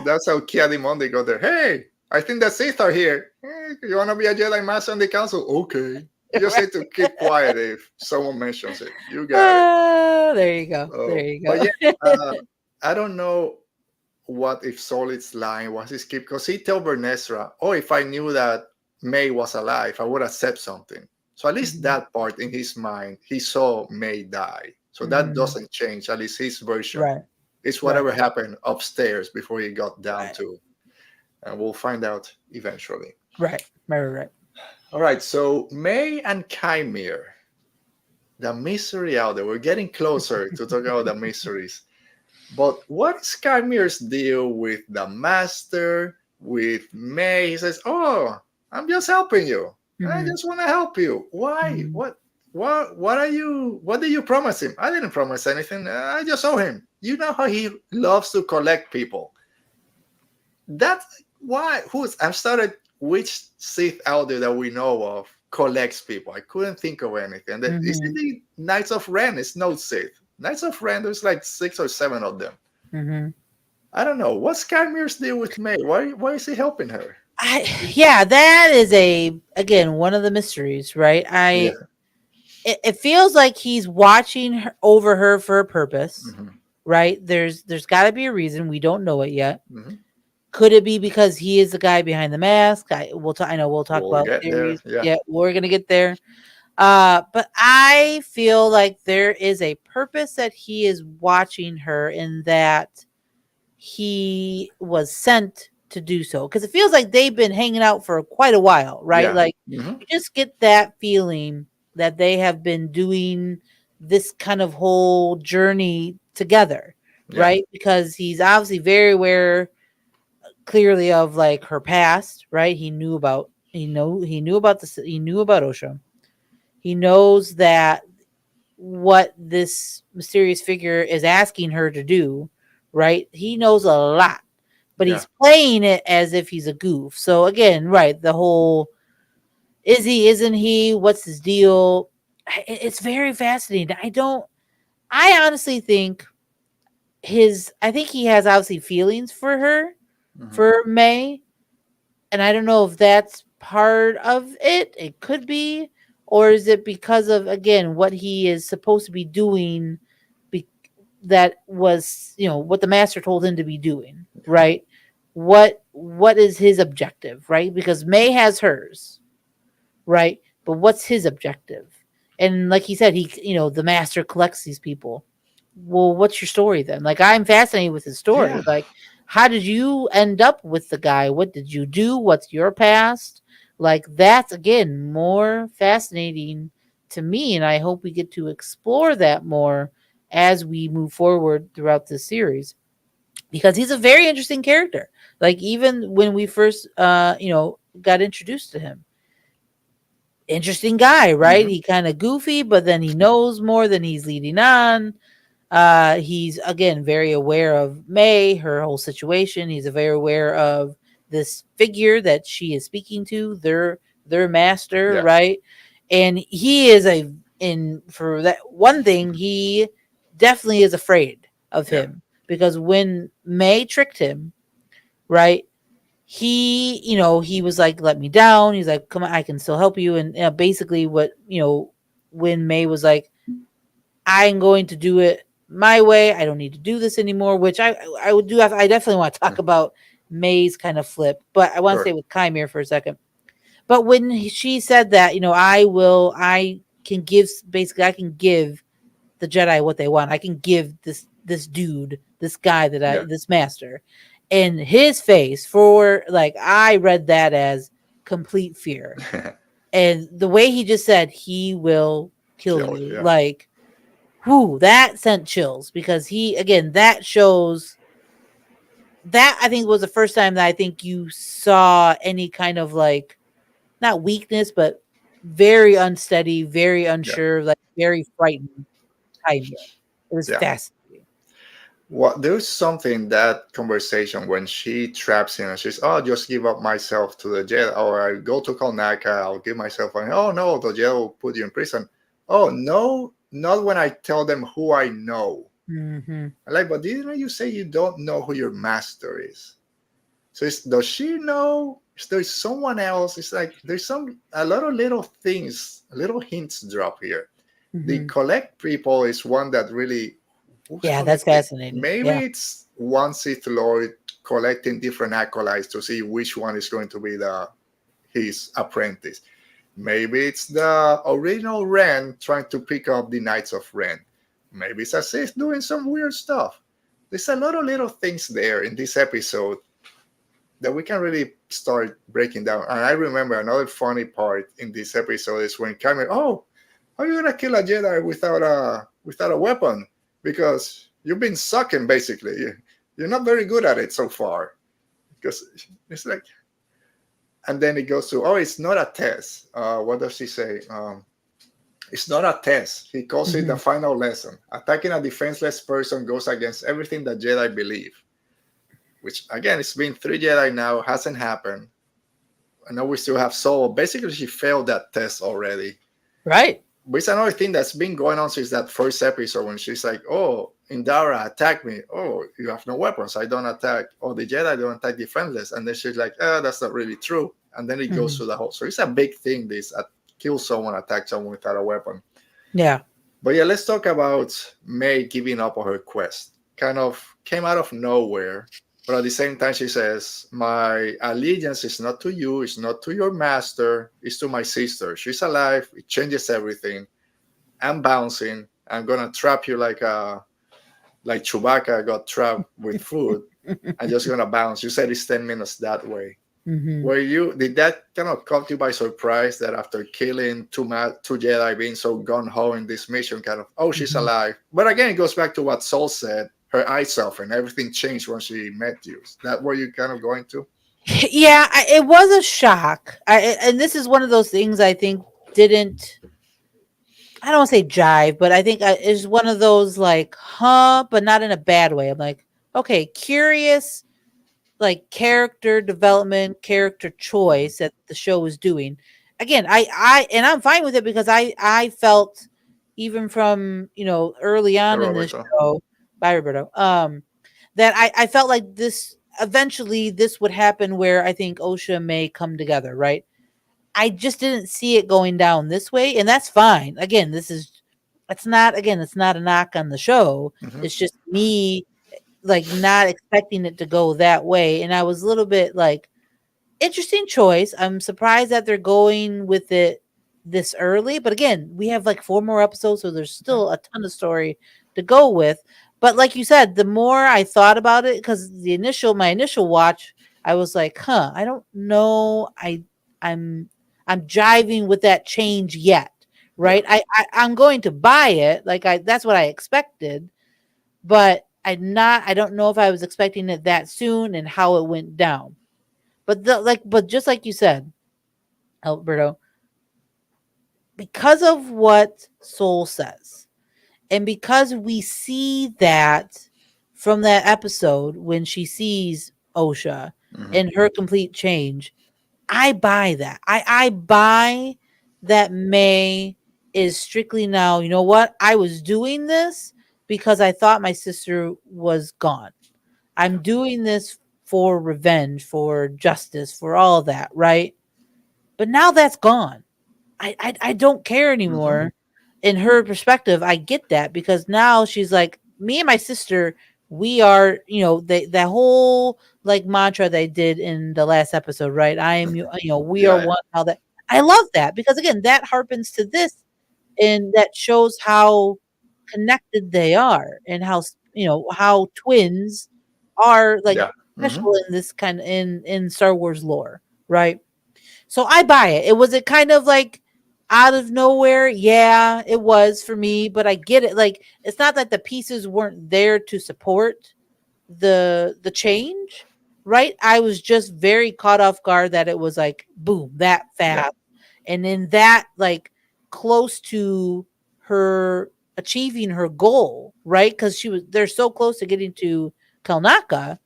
That's how Ki-Adi-Mundi got there. Hey, I think the Sith are here. Hey, you want to be a Jedi Master on the council? Okay. You just need to keep quiet if someone mentions it. You got it. There you go. Oh, There you go. But yeah, I don't know what if Solid's line was his keep, because he told Bernesra, oh, if I knew that Mae was alive, I would have said something. So at least that part in his mind, he saw Mae die. So that doesn't change, at least his version. Right. It's whatever happened upstairs before he got down Right. to. And we'll find out eventually. Right. All right, so Mae and Qimir, the mystery out there. We're getting closer to talking about the mysteries. But what's Qimir's deal with the Master, with Mae? He says, oh, I'm just helping you. I just want to help you. Why? What are you? What did you promise him? I didn't promise anything. I just owe him. You know how he loves to collect people. That's why. I've started. Which Sith out there that we know of collects people? I couldn't think of anything. Is it the Knights of Ren? It's no Sith. Knights of Ren. There's like 6 or 7 of them. I don't know. What's Qimir's deal with Mae? Why is he helping her? That is again one of the mysteries, right? It feels like he's watching over her for a purpose, right? There's got to be a reason. We don't know it yet. Could it be because he is the guy behind the mask? I know we'll talk about theories. Yeah, we're gonna get there. But I feel like there is a purpose that he is watching her, in that he was sent to do so, because it feels like they've been hanging out for quite a while, right? Yeah. Like you just get that feeling that they have been doing this kind of whole journey together, right? Because he's obviously very aware clearly of like her past, right? He knew about Osha. He knows that what this mysterious figure is asking her to do, right? He knows a lot, but he's playing it as if he's a goof. So again, right, the whole is he, isn't he, what's his deal? It's very fascinating. I honestly think I think he has obviously feelings for her, for Mae, and I don't know if that's part of it. It could be, or is it because of, again, what he is supposed to be doing, that was, what the Master told him to be doing, right? What is his objective, right? Because Mae has hers, right? But what's his objective? And like he said, the Master collects these people. Well, what's your story then? Like, I'm fascinated with his story. Yeah. Like, how did you end up with the guy? What did you do? What's your past? Like, that's, again, more fascinating to me. And I hope we get to explore that more as we move forward throughout this series, because he's a very interesting character. Like, even when we first, got introduced to him, interesting guy, right? He kind of goofy, but then he knows more than he's leading on. He's, again, very aware of Mae, her whole situation. He's very aware of this figure that she is speaking to, their master, right? And he is for that one thing, he definitely is afraid of him, because when Mae tricked him, right, he was like, let me down. He's like, come on, I can still help you. And basically what, when Mae was like, I'm going to do it my way. I don't need to do this anymore, which I would do. I definitely want to talk about Mae's kind of flip, but I want to Sure. stay with Qimir for a second. But when she said that, I can give, basically, I can give the Jedi what they want. I can give this dude, this guy Yeah. this master, and his face for like, I read that as complete fear. And the way he just said he will kill you, Yeah. like, whoo, that sent chills, because that shows that, I think, was the first time that I think you saw any kind of like, not weakness, but very unsteady, very unsure, like very frightened Qimir. It was Yeah. fascinating. Well, there's something in that conversation when she traps him and she's, oh, just give up myself to the Jedi, or I go to Kelnacca, I'll give myself. Oh no, the Jedi will put you in prison. Oh no, not when I tell them who I know. Mm-hmm. I'm like, but didn't you say you don't know who your master is? So does she know? Is there someone else? It's like there's a lot of little things, little hints drop here. The Mm-hmm. collect people is one that really, who's Yeah, that's collecting? fascinating. Maybe Yeah. it's one Sith Lord collecting different acolytes to see which one is going to be his apprentice. Maybe it's the original Ren trying to pick up the Knights of Ren. Maybe it's a Sith doing some weird stuff. There's a lot of little things there in this episode that we can really start breaking down. And I remember another funny part in this episode is when Qimir, oh, how are you gonna kill a Jedi without a weapon? Because you've been sucking basically. You're not very good at it so far. Because it's like, and then it goes to, oh, it's not a test. What does he say? It's not a test. He calls it the final lesson. Attacking a defenseless person goes against everything that Jedi believe. Which again, it's been 3 Jedi now, hasn't happened. I know we still have Solo. Basically, she failed that test already. Right. But it's another thing that's been going on since that first episode when she's like, oh, Indara attacked me. Oh, you have no weapons. I don't attack. Oh, the Jedi don't attack defenseless. And then she's like, that's not really true. And then it goes to the whole. So it's a big thing, this kill someone, attack someone without a weapon. Yeah. But yeah, let's talk about Mae giving up on her quest. Kind of came out of nowhere. But at the same time, she says, my allegiance is not to you, it's not to your master, it's to my sister. She's alive, it changes everything. I'm bouncing. I'm going to trap you like Chewbacca got trapped with food. I'm just going to bounce. You said it's 10 minutes that way. Mm-hmm. Did that kind of caught you by surprise that after killing two Jedi, being so gung-ho in this mission, kind of, oh, she's alive. But again, it goes back to what Sol said. Her eyes softened. Everything changed when she met you. Is that where you kind of going to? Yeah, it was a shock. And this is one of those things I think didn't, I don't want to say jive, but I think it's one of those like, but not in a bad way. I'm like, okay, curious, like character development, character choice that the show was doing. Again, and I'm fine with it because I felt even from, early on in this Roberto. show, bye Roberto, that I felt like this eventually this would happen where I think Osha may come together, right? I just didn't see it going down this way, and that's fine. Again, it's not a knock on the show. Mm-hmm. It's just me like not expecting it to go that way, and I was a little bit like, interesting choice. I'm surprised that they're going with it this early, but again, we have like 4 more episodes, so there's still a ton of story to go with. But like you said, the more I thought about it, because my initial watch, I was like, I don't know, I'm jiving with that change yet, right? Yeah. I'm going to buy it, like that's what I expected, but I don't know if I was expecting it that soon and how it went down. But just like you said, Alberto, because of what Soul says, and because we see that from that episode when she sees Osha and her complete change, I buy that. I buy that Mae is strictly now, you know what? I was doing this because I thought my sister was gone. I'm doing this for revenge, for justice, for all of that, right? But now that's gone. I don't care anymore. In her perspective, I get that, because now she's like, me and my sister, we are, that whole like mantra they did in the last episode, right? I am, we are one. How that, I love that, because again, that harpens to this, and that shows how connected they are, and how how twins are like special in this kind of in Star Wars lore, right? So I buy it. Was it kind of like out of nowhere? Yeah, it was for me, but I get it. Like, it's not that the pieces weren't there to support the change, right? I was just very caught off guard that it was like boom, that fast. And then that like close to her achieving her goal, right? Because they're so close to getting to Kelnacca,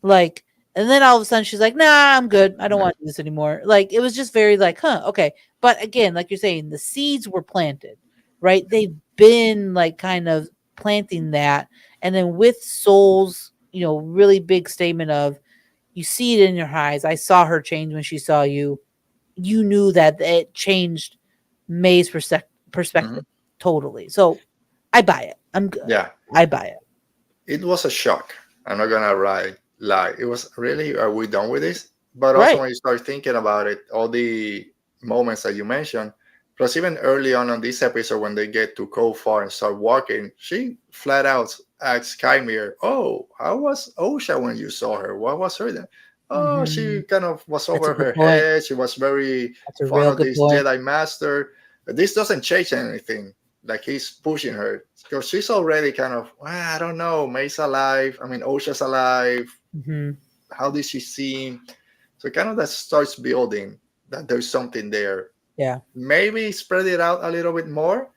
like, and then all of a sudden she's like, nah, I'm good. I don't want to do this anymore. Like, it was just very like, huh, okay. But again, like you're saying, the seeds were planted, right? They've been like kind of planting that. And then with Soul's, really big statement of, you see it in your eyes. I saw her change when she saw you. You knew that it changed Mae's perspective totally. So I buy it. I'm good. Yeah. I buy it. It was a shock. I'm not gonna lie. It was really, are we done with this? But also when you start thinking about it, all the moments that you mentioned, plus even early on this episode when they get to Khofar and start walking, she flat out asks Qimir, oh, how was Osha when you saw her? What was her then? Oh, she kind of was over her head. She was very fond of this Jedi Master. But this doesn't change anything. Like, he's pushing her. Because she's already kind of, well, I don't know, Mae's alive. I mean, Osha's alive. How did she seem? So kind of that starts building that there's something there. Yeah. Maybe spread it out a little bit more.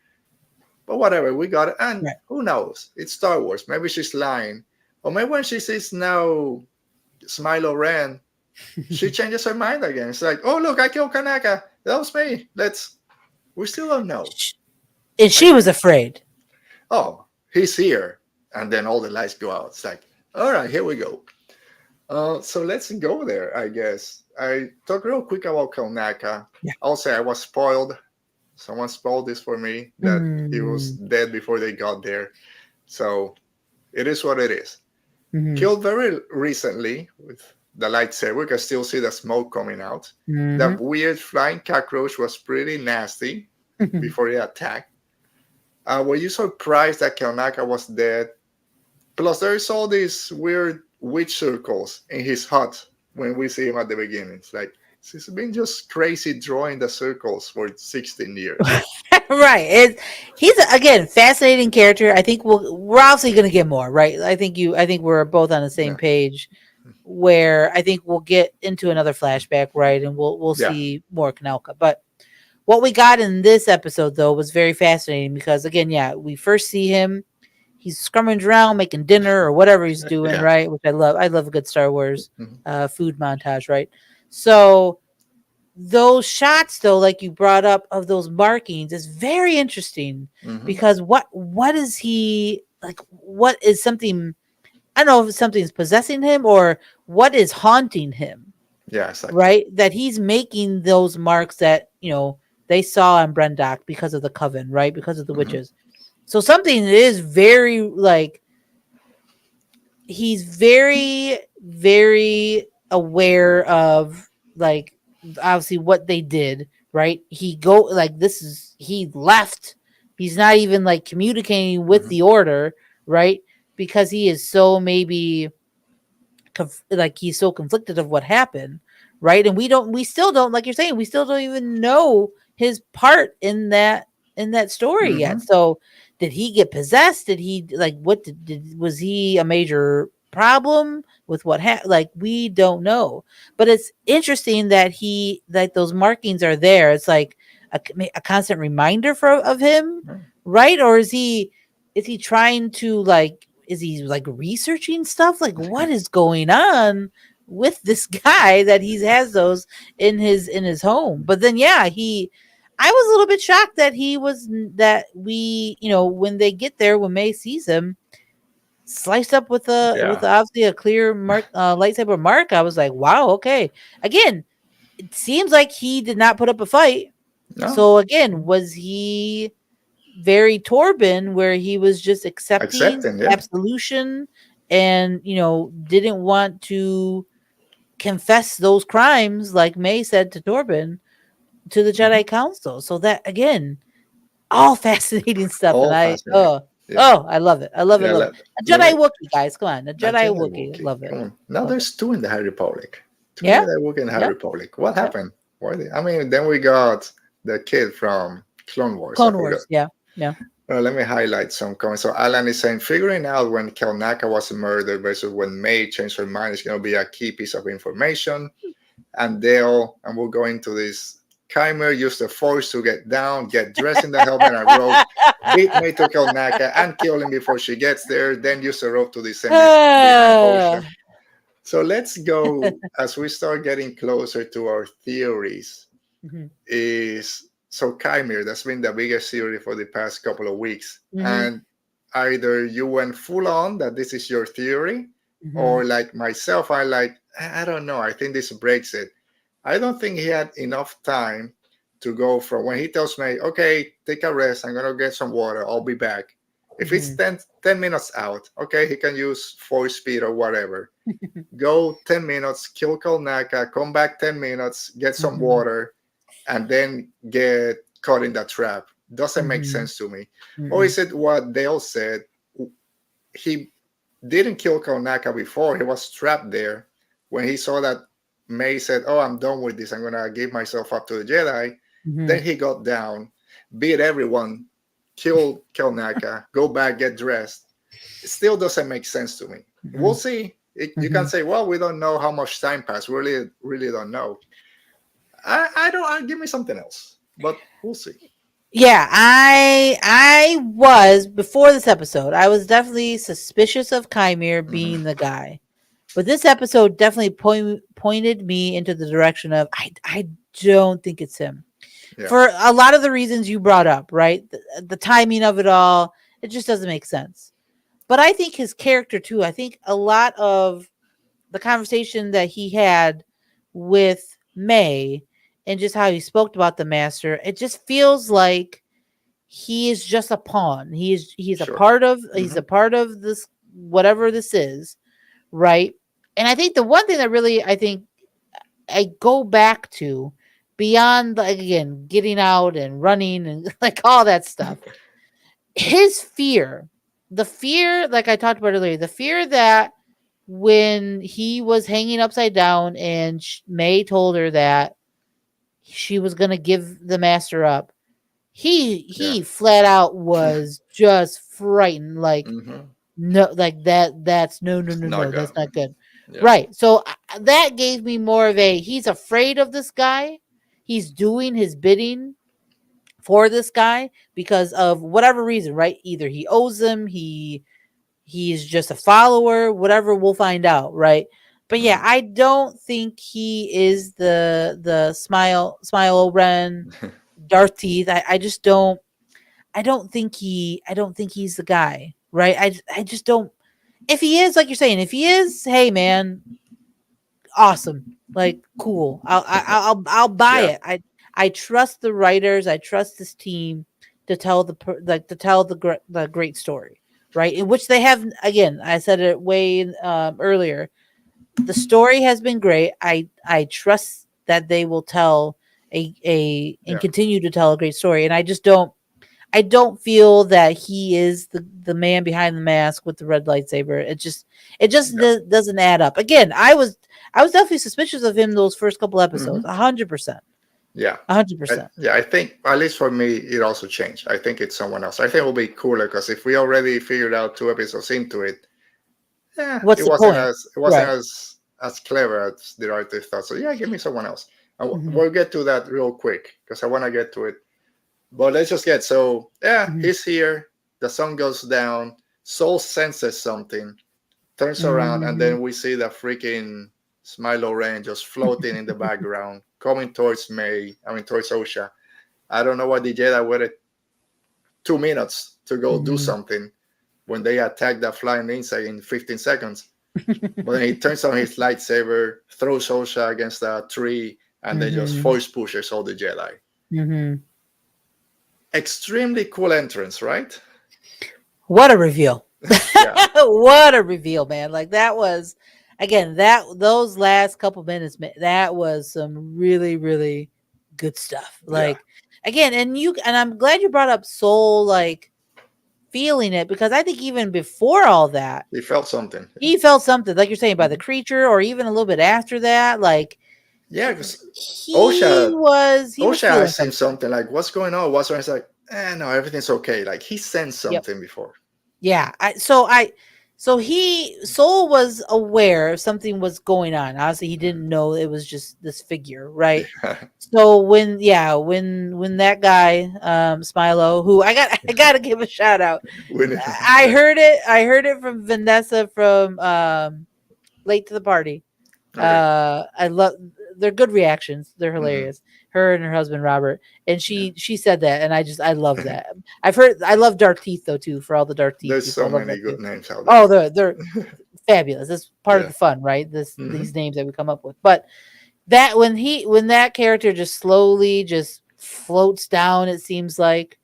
But whatever, we got it. And who knows? It's Star Wars. Maybe she's lying. Or maybe when she sees now Smilo Ren, she changes her mind again. It's like, oh, look, I killed Kelnacca. That was me. We still don't know. And she was afraid. Oh, he's here. And then all the lights go out. It's like, all right, here we go. So let's go there, I guess. I talk real quick about Kelnacca. Yeah. I'll say I was spoiled. Someone spoiled this for me, that he was dead before they got there. So it is what it is. Killed very recently with the lightsaber. You can still see the smoke coming out. That weird flying cockroach was pretty nasty before he attacked. Were you surprised that Kelnacca was dead? Plus, there's all these weird witch circles in his hut when we see him at the beginning. It's like, he's been just crazy drawing the circles for 16 years. Right. He's again fascinating character. I think we're obviously going to get more. Right. I think we're both on the same page. Where I think we'll get into another flashback, right, and we'll see more Kelnacca. But what we got in this episode though was very fascinating, because again, we first see him. He's scrummaging around making dinner or whatever he's doing, right? Which I love. I love a good Star Wars food montage, right? So those shots, though, like you brought up, of those markings, is very interesting because what is he like? What is something? I don't know if something's possessing him or what is haunting him. Yeah, exactly. Right. That he's making those marks that they saw on Brendock because of the coven, right? Because of the witches. So something is very like he's very, very aware of like obviously what they did, right? He left. He's not even like communicating with the order, right? Because he is so maybe he's so conflicted of what happened, right? And we still don't, like you're saying, we still don't even know his part in that story yet. So did he get possessed? Did he was he a major problem with what happened? Like, we don't know. But it's interesting that those markings are there. It's like a constant reminder of him, right? Or is he trying to is he researching stuff? Like, what is going on with this guy that he has those in his home? But then I was a little bit shocked that when they get there, when Mae sees him, sliced up with Yeah. obviously a clear mark, lightsaber mark. I was like, wow, okay. Again, it seems like he did not put up a fight. No. So again, was he very Torben, where he was just accepting Accepting. Yeah. absolution and didn't want to confess those crimes, like Mae said to Torben, to the Mhm. Jedi Council? So that again, all fascinating stuff, and All I fascinating. Yeah. I love it. I love it. Yeah. Love it. A Let Jedi me. Wookiee, guys, come on, a A Jedi Jedi Wookiee, Wookiee. love it, Come on. Now love it. there's two in the High Republic. Two Yeah, Jedi Wookiee in the High yeah, Republic. What yeah. happened? I mean, then we got the kid from Clone Wars. I Clone forgot. Wars, yeah, yeah. Let me highlight some comments. So Alan is saying figuring out when Kelnacca was murdered versus when Mae changed her mind is going to be a key piece of information. And we'll go into this. Qimir used the force to get down, get dressed in the helmet and robe, beat Mae to Kelnacca and kill him before she gets there, then use the rope to descend behind Osha. So let's go as we start getting closer to our theories. Mhm, Is so Qimir, that's been the biggest theory for the past couple of weeks. mhm, And either you went full on that this is your theory, mhm, or like myself, I like, I don't know, I think this breaks it. I don't think he had enough time to go from when he tells me, okay, take a rest, I'm gonna get some water, I'll be back. If it's mhm, 10 minutes out, okay, he can use force speed or whatever. Go 10 minutes, kill Kelnacca, come back 10 minutes, get some mhm, water, and then get caught in that trap. Doesn't make mhm, sense to me. Or mhm, is it what Dale said? He didn't kill Kelnacca before. He was trapped there. When he saw that Mae said, oh, I'm done with this, I'm going to give myself up to the Jedi. Then mhm, he got down, beat everyone, killed Kelnacca, go back, get dressed. It still doesn't make sense to me. We'll mhm, see. You can mhm. say, well, we don't know how much time passed. We really don't know. I don't. Give me something else, but we'll see. Yeah, I was before this episode. I was definitely suspicious of Chimere being Hmm. the guy, but this episode definitely pointed me into the direction of I don't think it's him Yeah, for a lot of the reasons you brought up. Right, the timing of it all, it just doesn't make sense. But I think his character too. I think a lot of the conversation that he had with Mae and just how he spoke about the master, it just feels like he is just a pawn. He's a sure. part of Hmm. this, whatever this is, right? And I think the one thing that really I think I go back to beyond, like, again, getting out and running and like all that stuff, his fear, the fear, like I talked about earlier, the fear that when he was hanging upside down and Mae told her that she was going to give the master up, Yeah. he flat out was just frightened, like, Hmm. no, like that's no, no, no, Not no, that's good. not good. Yeah. Right. So that gave me more of a, he's afraid of this guy, he's doing his bidding for this guy because of whatever reason, right? Either he owes him, he's just a follower, whatever, we'll find out, right? But yeah, Hmm. I don't think he is the smile Oren Darth Teeth. I just don't, I don't think he's the guy, right? I just don't. If he is, like you're saying, if he is, hey man, awesome, like cool. I'll buy Yeah. it. I trust the writers. I trust this team to tell to tell the great story, right? In which they have, again, I said it way earlier. The story has been great. I trust that they will tell a and Yeah. continue to tell a great story. And I don't feel that he is the man behind the mask with the red lightsaber. It just Yeah. doesn't add up. Again, I was definitely suspicious of him those first couple Hmm. episodes. 100%. Yeah. 100%. Yeah. I think at least for me, it also changed. I think it's someone else. I think it will be cooler because if we already figured out two episodes into it, yeah, What's the point? it wasn't Right. as clever as the writer thought. So yeah, give me someone else. And Hmm. we'll get to that real quick because I want to get to it. But let's just get so yeah, Hmm. he's here. The sun goes down. Soul senses something, turns around, and Hmm. then we see the freaking Smilo Rain just floating in the background, coming towards towards Osha. I don't know why the Jedi waited 2 minutes to go do Hmm. something. when they attack that flying insect in 15 seconds. But then he turns on his lightsaber, throws Osha against a tree, and then just force pushes all the Jedi. Extremely cool entrance, right? What a reveal. Yeah. What a reveal, man. Like that was, again, those last couple minutes, man, that was some really, really good stuff. Like, again, and I'm glad you brought up Soul, like, feeling it, because I think even before all that, He felt something. He felt something, like you're saying, by the creature, or even a little bit after that. Like, yeah, because Osha was asked him something like, "What's going on?" What's wrong? He's like, "No, everything's okay." Like he sensed something before. Yeah, so Soul was aware something was going on. Obviously, he didn't know it was just this figure, right? So when that guy, Smilo, who I gotta give a shout out. I heard it from Vanessa from Late to the Party. Okay. I love, they're good reactions. They're hilarious. Her and her husband Robert, and she said that, and I love that. I love Darth Teeth though too, for all the Darth Teeth. There's people. so many good names out there. Oh, they're fabulous. That's part of the fun, right? These names that we come up with. But that when that character just slowly just floats down, it seems like,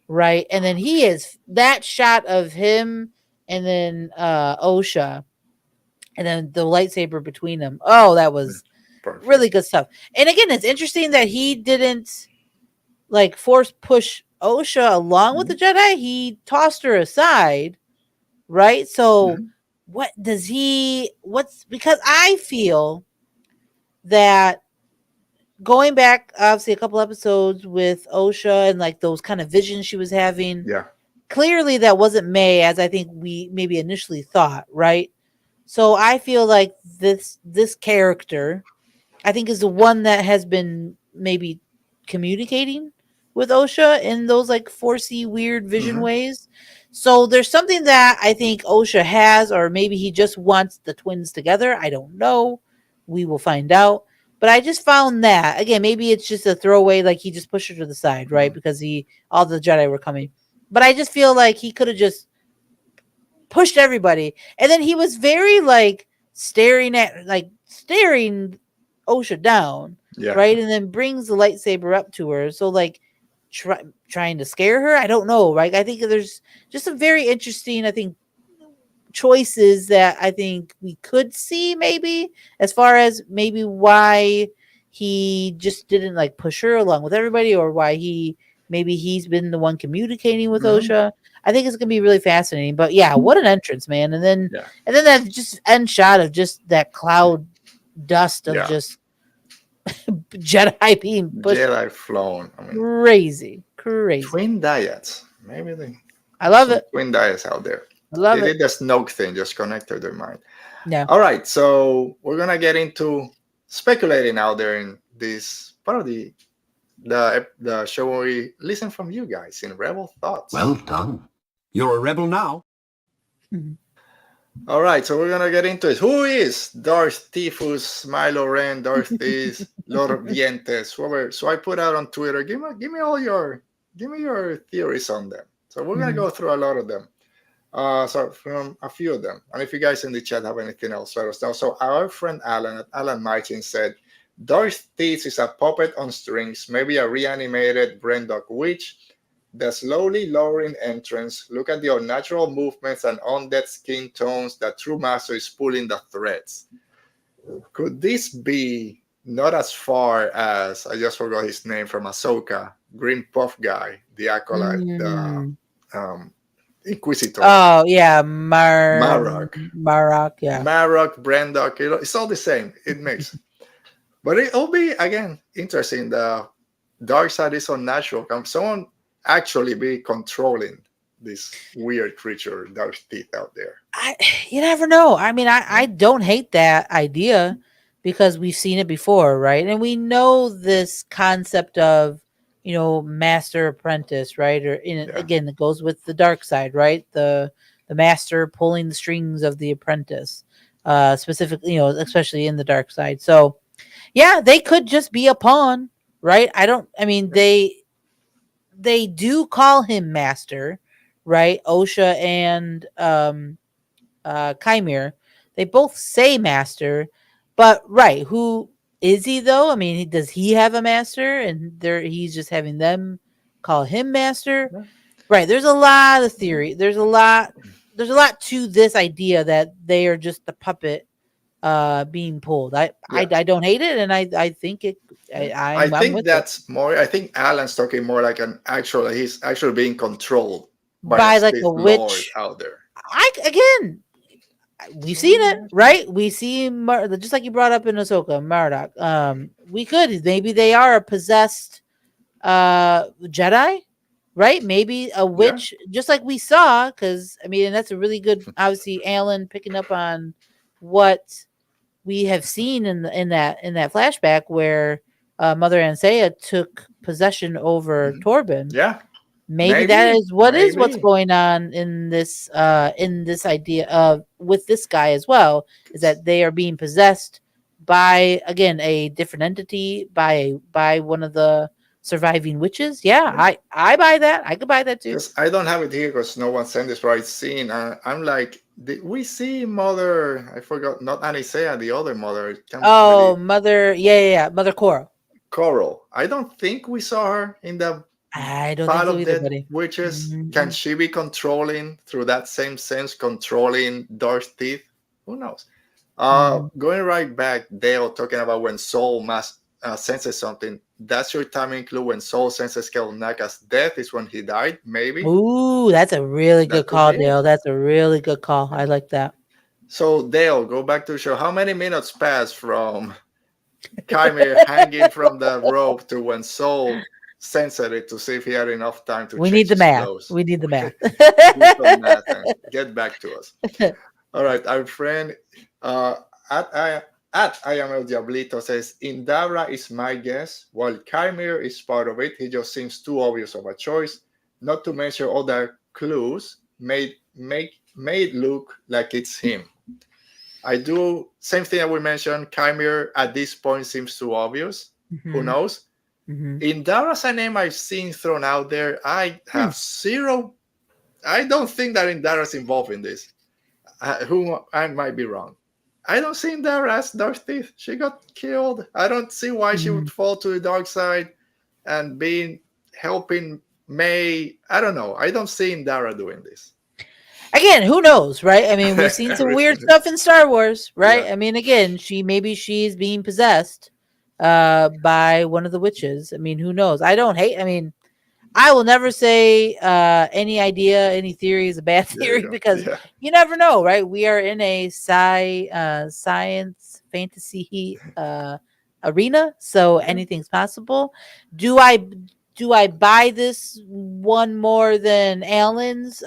right, and then he is that shot of him, and then Osha, and then the lightsaber between them. Oh, that was really good stuff. And again, it's interesting that he didn't like force push Osha along with the Jedi. He tossed her aside, right? So because I feel that going back obviously a couple episodes with Osha and like those kind of visions she was having, clearly that wasn't Mae, as I think we maybe initially thought, right? So I feel like this character, I think, is the one that has been maybe communicating with Osha in those like forcey, weird vision ways. So there's something that I think Osha has, or maybe he just wants the twins together. I don't know. We will find out. But I just found that, again, maybe it's just a throwaway, like he just pushed her to the side, right? Because all the Jedi were coming. But I just feel like he could have just pushed everybody. And then he was very like staring Osha down, right? And then brings the lightsaber up to her. So like trying to scare her. I don't know, right? I think there's just some very interesting, I think, choices that I think we could see maybe, as far as maybe why he just didn't like push her along with everybody, or why he's been the one communicating with Osha. I think it's gonna be really fascinating. But yeah, what an entrance, man! And then that just end shot of just that cloud dust of just Jedi being pushed. Jedi flown. I mean, crazy. Twin dyads. Maybe I love it. Twin dyads out there. I love it. They did the Snoke thing, just connected their mind. Yeah. All right, so we're gonna get into speculating out there in this part of the show where we listen from you guys in Rebel Thoughts. Well done. You're a rebel now. All right, so we're gonna get into it. Who is Darth Tifus, Milo Ren, Darth Teeth, Lord of Dientes, whoever? So I put out on Twitter. Give me your theories on them. So we're gonna go through a lot of them. So from a few of them, and if you guys in the chat have anything else, let us know. So our friend Alan Martin said, Darth Teeth is a puppet on strings, maybe a reanimated Brendok witch. The slowly lowering entrance. Look at the unnatural movements and undead skin tones. The true master is pulling the threads. Could this be not as far as, I just forgot his name from Ahsoka, Green Puff guy, the Acolyte, the Inquisitor. Oh yeah, Marok, yeah. Marok, Brendok. It's all the same. It makes, but it'll be again interesting. The dark side is unnatural. Can someone actually be controlling this weird creature, Darth Teeth, out there? You never know. I mean, I don't hate that idea, because we've seen it before, right? And we know this concept of, master apprentice, right? Or again, it goes with the dark side, right? The master pulling the strings of the apprentice, specifically, especially in the dark side. So yeah, they could just be a pawn, right? They do call him master, right? Osha and Qimir, they both say master, but right, who is he though? I mean, does he have a master, and he's just having them call him master? Yeah. Right. There's a lot of theory. There's a lot. There's a lot to this idea that they are just the puppet being pulled. I don't hate it, and I think it. I I'm think with it. that's more. I think Alan's talking more like he's actually being controlled by By a like Sith a Lord witch. out there. We've seen it, right? We see just like you brought up in Ahsoka, Marduk. We could maybe they are a possessed Jedi, right? Maybe a witch, just like we saw. Because I mean, and that's a really good. Obviously, Alan picking up on what we have seen in that flashback where Mother Ansea took possession over Torben. Yeah. Maybe that is what's going on in this idea of with this guy as well, is that they are being possessed by, again, a different entity, by one of the surviving witches. I buy that. I could buy that too. Because I don't have it here because no one sent this right scene. I'm like, did we see Mother? I forgot, not Anisea, the other mother. Mother, Mother Coral. I don't think we saw her in the I don't part think so of either, dead buddy. witches. Mhm. Can she be controlling through that same sense, controlling Darth Teeth? Who knows? Going right back, Dale talking about when Soul senses something. That's your timing clue. When Soul senses Kelnacca's death is when he died, maybe. Ooh, that's a really good call, Dale. That's a really good call. I like that. So Dale, go back to the show. How many minutes passed from Qimir hanging from the rope to when Soul censored it to see if he had enough time to We change need the his math. clothes? We need the math. Do some math and get back to us. All right, our friend at I am El Diablito says Indara is my guess. While Qimir is part of it, he just seems too obvious of a choice. Not to mention all the clues made look like it's him. I do same thing that we mentioned. Qimir at this point seems too obvious. Who knows? Indara's a name I've seen thrown out there. I have zero. I don't think that Indara's involved in this. I might be wrong. I don't see Indara as Darth Teeth. She got killed. I don't see why she would fall to the dark side and helping Mae. I don't know. I don't see Indara doing this. Again, who knows, right? I mean, we've seen some weird stuff in Star Wars, right? Yeah. I mean, again, she's being possessed by one of the witches. I mean, who knows? I will never say any theory is a bad theory because you never know, right? We are in a science fantasy arena, so anything's possible. Do I buy this one more than Alan's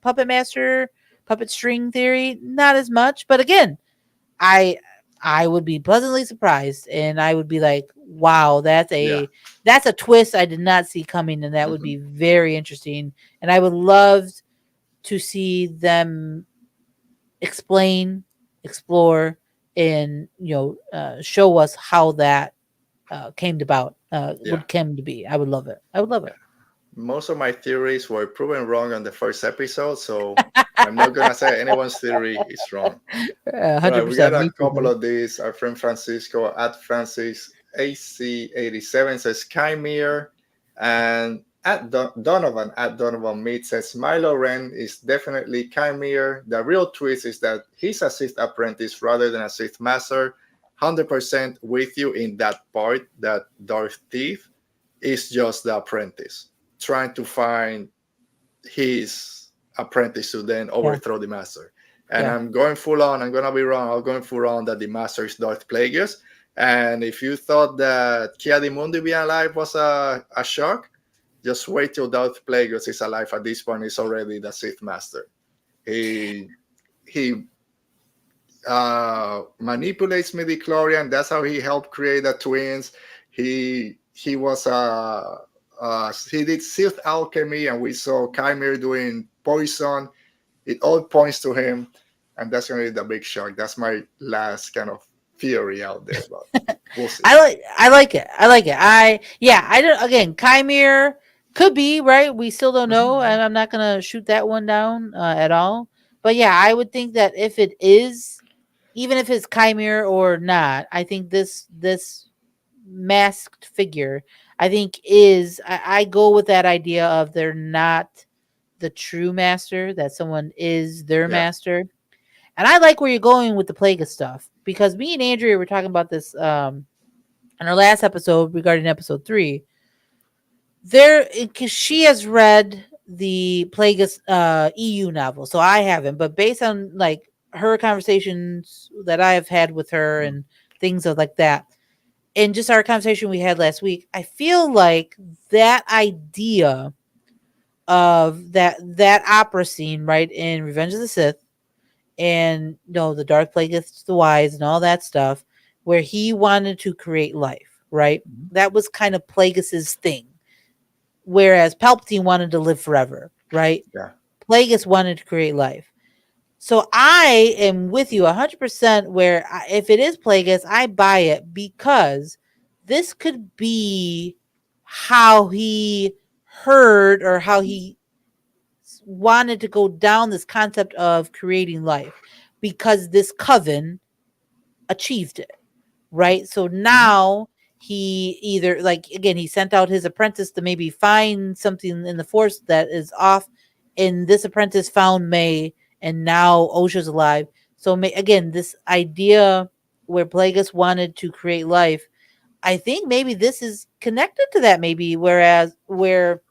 puppet string theory? Not as much, but again, I would be pleasantly surprised, and I would be like, wow, that's a twist I did not see coming, and that would be very interesting. And I would love to see them explain, explore, and show us how that came about. Would came to be. I would love it. Most of my theories were proven wrong on the first episode, so I'm not gonna say anyone's theory is wrong. 100%. Right, we got a couple of these. Our friend Francisco at Francis AC87 says Qimir, and at Donovan Mead says Milo Ren is definitely Qimir. The real twist is that he's a Sith apprentice rather than a Sith master. 100% with you in that part, that Darth Teeth is just the apprentice trying to find his apprentice to then overthrow the master. And I'm going full on. I'm going to be wrong. I'm going full on that the master is Darth Plagueis. And if you thought that Ki-Adi-Mundi being alive was a shock, just wait till Darth Plagueis is alive. At this point, he's already the Sith master. He manipulates midichlorian. That's how he helped create the twins. He was he did Sith alchemy, and we saw Qimir doing poison. It all points to him, and that's going to be the big shock. That's my last kind of theory out there, but we'll see. I like it. I don't. Again, Qimir Could be, right? We still don't know, Mhm. and I'm not gonna shoot that one down at all. But yeah, I would think that if it is, even if it's Chimera or not, I think this masked figure, I think is I go with that idea of they're not the true master, that someone is their Yeah. master. And I like where you're going with the Plagueis stuff because me and Andrea were talking about this in our last episode regarding episode 3. There, because she has read the Plagueis EU novel, so I haven't. But based on like her conversations that I have had with her Mhm. and things of like that, and just our conversation we had last week, I feel like that idea of that opera scene, right, in Revenge of the Sith, and the Darth Plagueis the Wise and all that stuff, where he wanted to create life, right? Mhm. That was kind of Plagueis's thing, whereas Palpatine wanted to live forever, right? Yeah. Plagueis wanted to create life. So I am with you 100% where if it is Plagueis, I buy it because this could be how he heard or how he wanted to go down this concept of creating life because this coven achieved it, right? So Mhm. now he either, like, again, he sent out his apprentice to maybe find something in the force that is off, and this apprentice found Mae, and now Osha's alive. So again, this idea where Plagueis wanted to create life, I think maybe this is connected to that, maybe, whereas where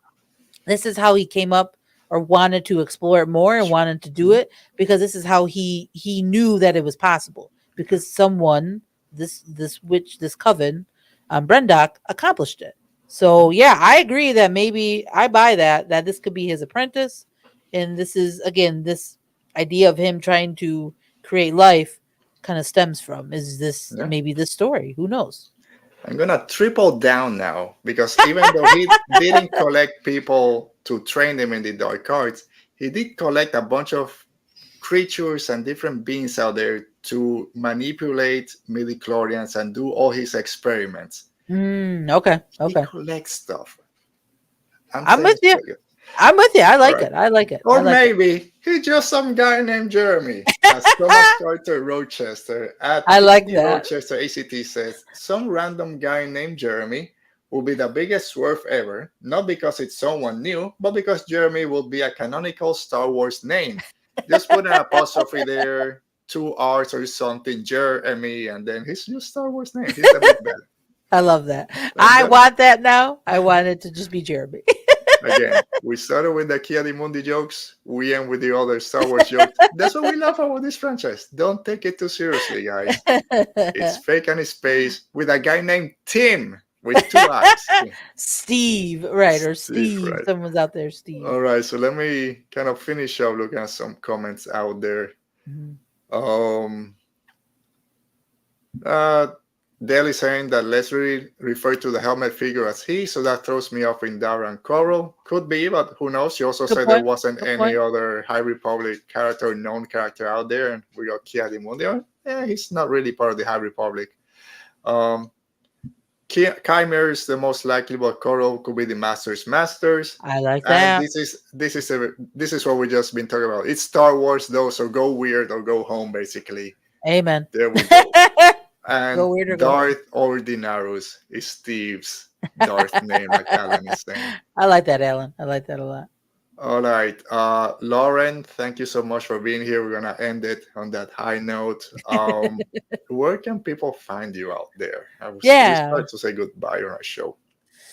this is how he came up or wanted to explore it more and wanted to do Mhm. it because this is how he knew that it was possible because someone, this witch, this coven, Brendock, accomplished it. So yeah, I agree that maybe I buy that this could be his apprentice, and this is again this idea of him trying to create life kind of stems from is this Yeah. maybe this story, who knows. I'm gonna triple down now because even though he didn't collect people to train them in the dark arts, he did collect a bunch of creatures and different beings out there to manipulate midichlorians and do all his experiments. Okay, He okay, collects stuff. I'm I'm saying with it's you. pretty good. I'm with you. I All like right. it. I like it. I Or like it. maybe he's just some guy named Jeremy. As Thomas Carter Rochester at I like TT that. Rochester ACT says, some random guy named Jeremy will be the biggest swerve ever, not because it's someone new, but because Jeremy will be a canonical Star Wars name. Just put an apostrophe there, 2 R's or something, Jeremy, and then he's your Star Wars name. He's the big bad. I love that. Like I that. want that now. I want it to just be Jeremy. Again, we started with the Ki-Adi-Mundi jokes. We end with the other Star Wars jokes. That's what we love about this franchise. Don't take it too seriously, guys. It's fake and it's space with a guy named Tim with 2 I's. Steve, right? Or Steve, Steve. right. Someone's out there, Steve. All right, so let me kind of finish up looking at some comments out there. Mhm. Um, uh, Dale is saying that let's really refer to the helmet figure as he, so that throws me off in Dara and Coral. Could be, but who knows? She also Good said there point. wasn't Good any point. other High Republic character, known character out there, and we got Ki-Adi-Mundi. Yeah, he's not really part of the High Republic. Um, Chimera is the most likely, but Coral could be the Master's Masters. I like And that. this is what we just been talking about. It's Star Wars though, so go weird or go home, basically. Amen. There we go. Go And weird or go home. Darth Ordinarus is Steve's Darth name, like Alan is saying. I like that, Alan. I like that a lot. All right. Lauren, thank you so much for being here. We're going to end it on that high note. Where can people find you out there? We Yeah. started to say goodbye on our show.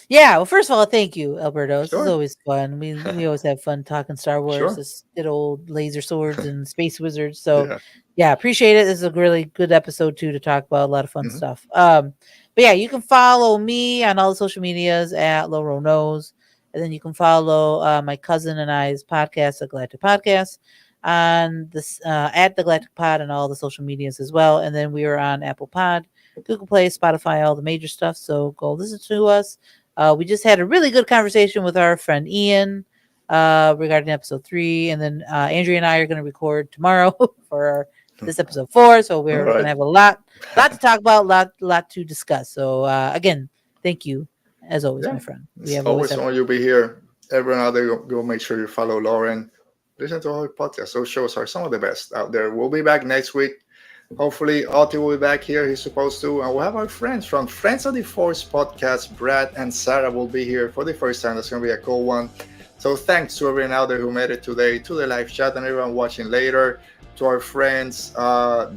Yeah, well, first of all, thank you, Alberto. This is Sure. always fun. We always have fun talking Star Wars, Sure. this good old laser swords and space wizards. So Yeah. yeah, appreciate it. This is a really good episode too to talk about a lot of fun Mhm. stuff. But yeah, you can follow me on all the social medias at Loro Knows, and then you can follow my cousin and I's podcast, the GALactic Podcast, on this at the GALactic Pod and all the social medias as well. And then we are on Apple Pod, Google Play, Spotify, all the major stuff. So go listen to us. We just had a really good conversation with our friend Ian regarding episode 3, and then Andrea and I are going to record tomorrow for this episode 4. So we're All going to right. have a lot to talk about, lot to discuss. So again, thank you as always, Yeah. my friend. We It's have always have- fun you'll be here. Everyone out there, go make sure you follow Lauren. Listen to our podcast. Those shows are some of the best out there. We'll be back next week. Hopefully, Oti will be back here. He's supposed to. And we'll have our friends from Friends of the Force podcast. Brad and Sarah will be here for the first time. That's going to be a cool one. So thanks to everyone out there who made it today, to the live chat, and everyone watching later. To our friends,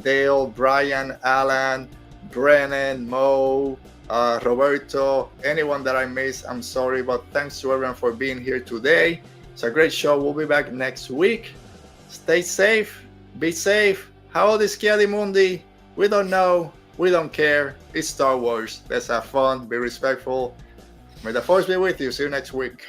Dale, Brian, Alan, Brennan, Mo, Roberto, anyone that I missed, I'm sorry. But thanks to everyone for being here today. It's a great show. We'll be back next week. Stay safe. Be safe. How old is Ki-Adi-Mundi? We don't know. We don't care. It's Star Wars. Let's have fun. Be respectful. May the Force be with you. See you next week.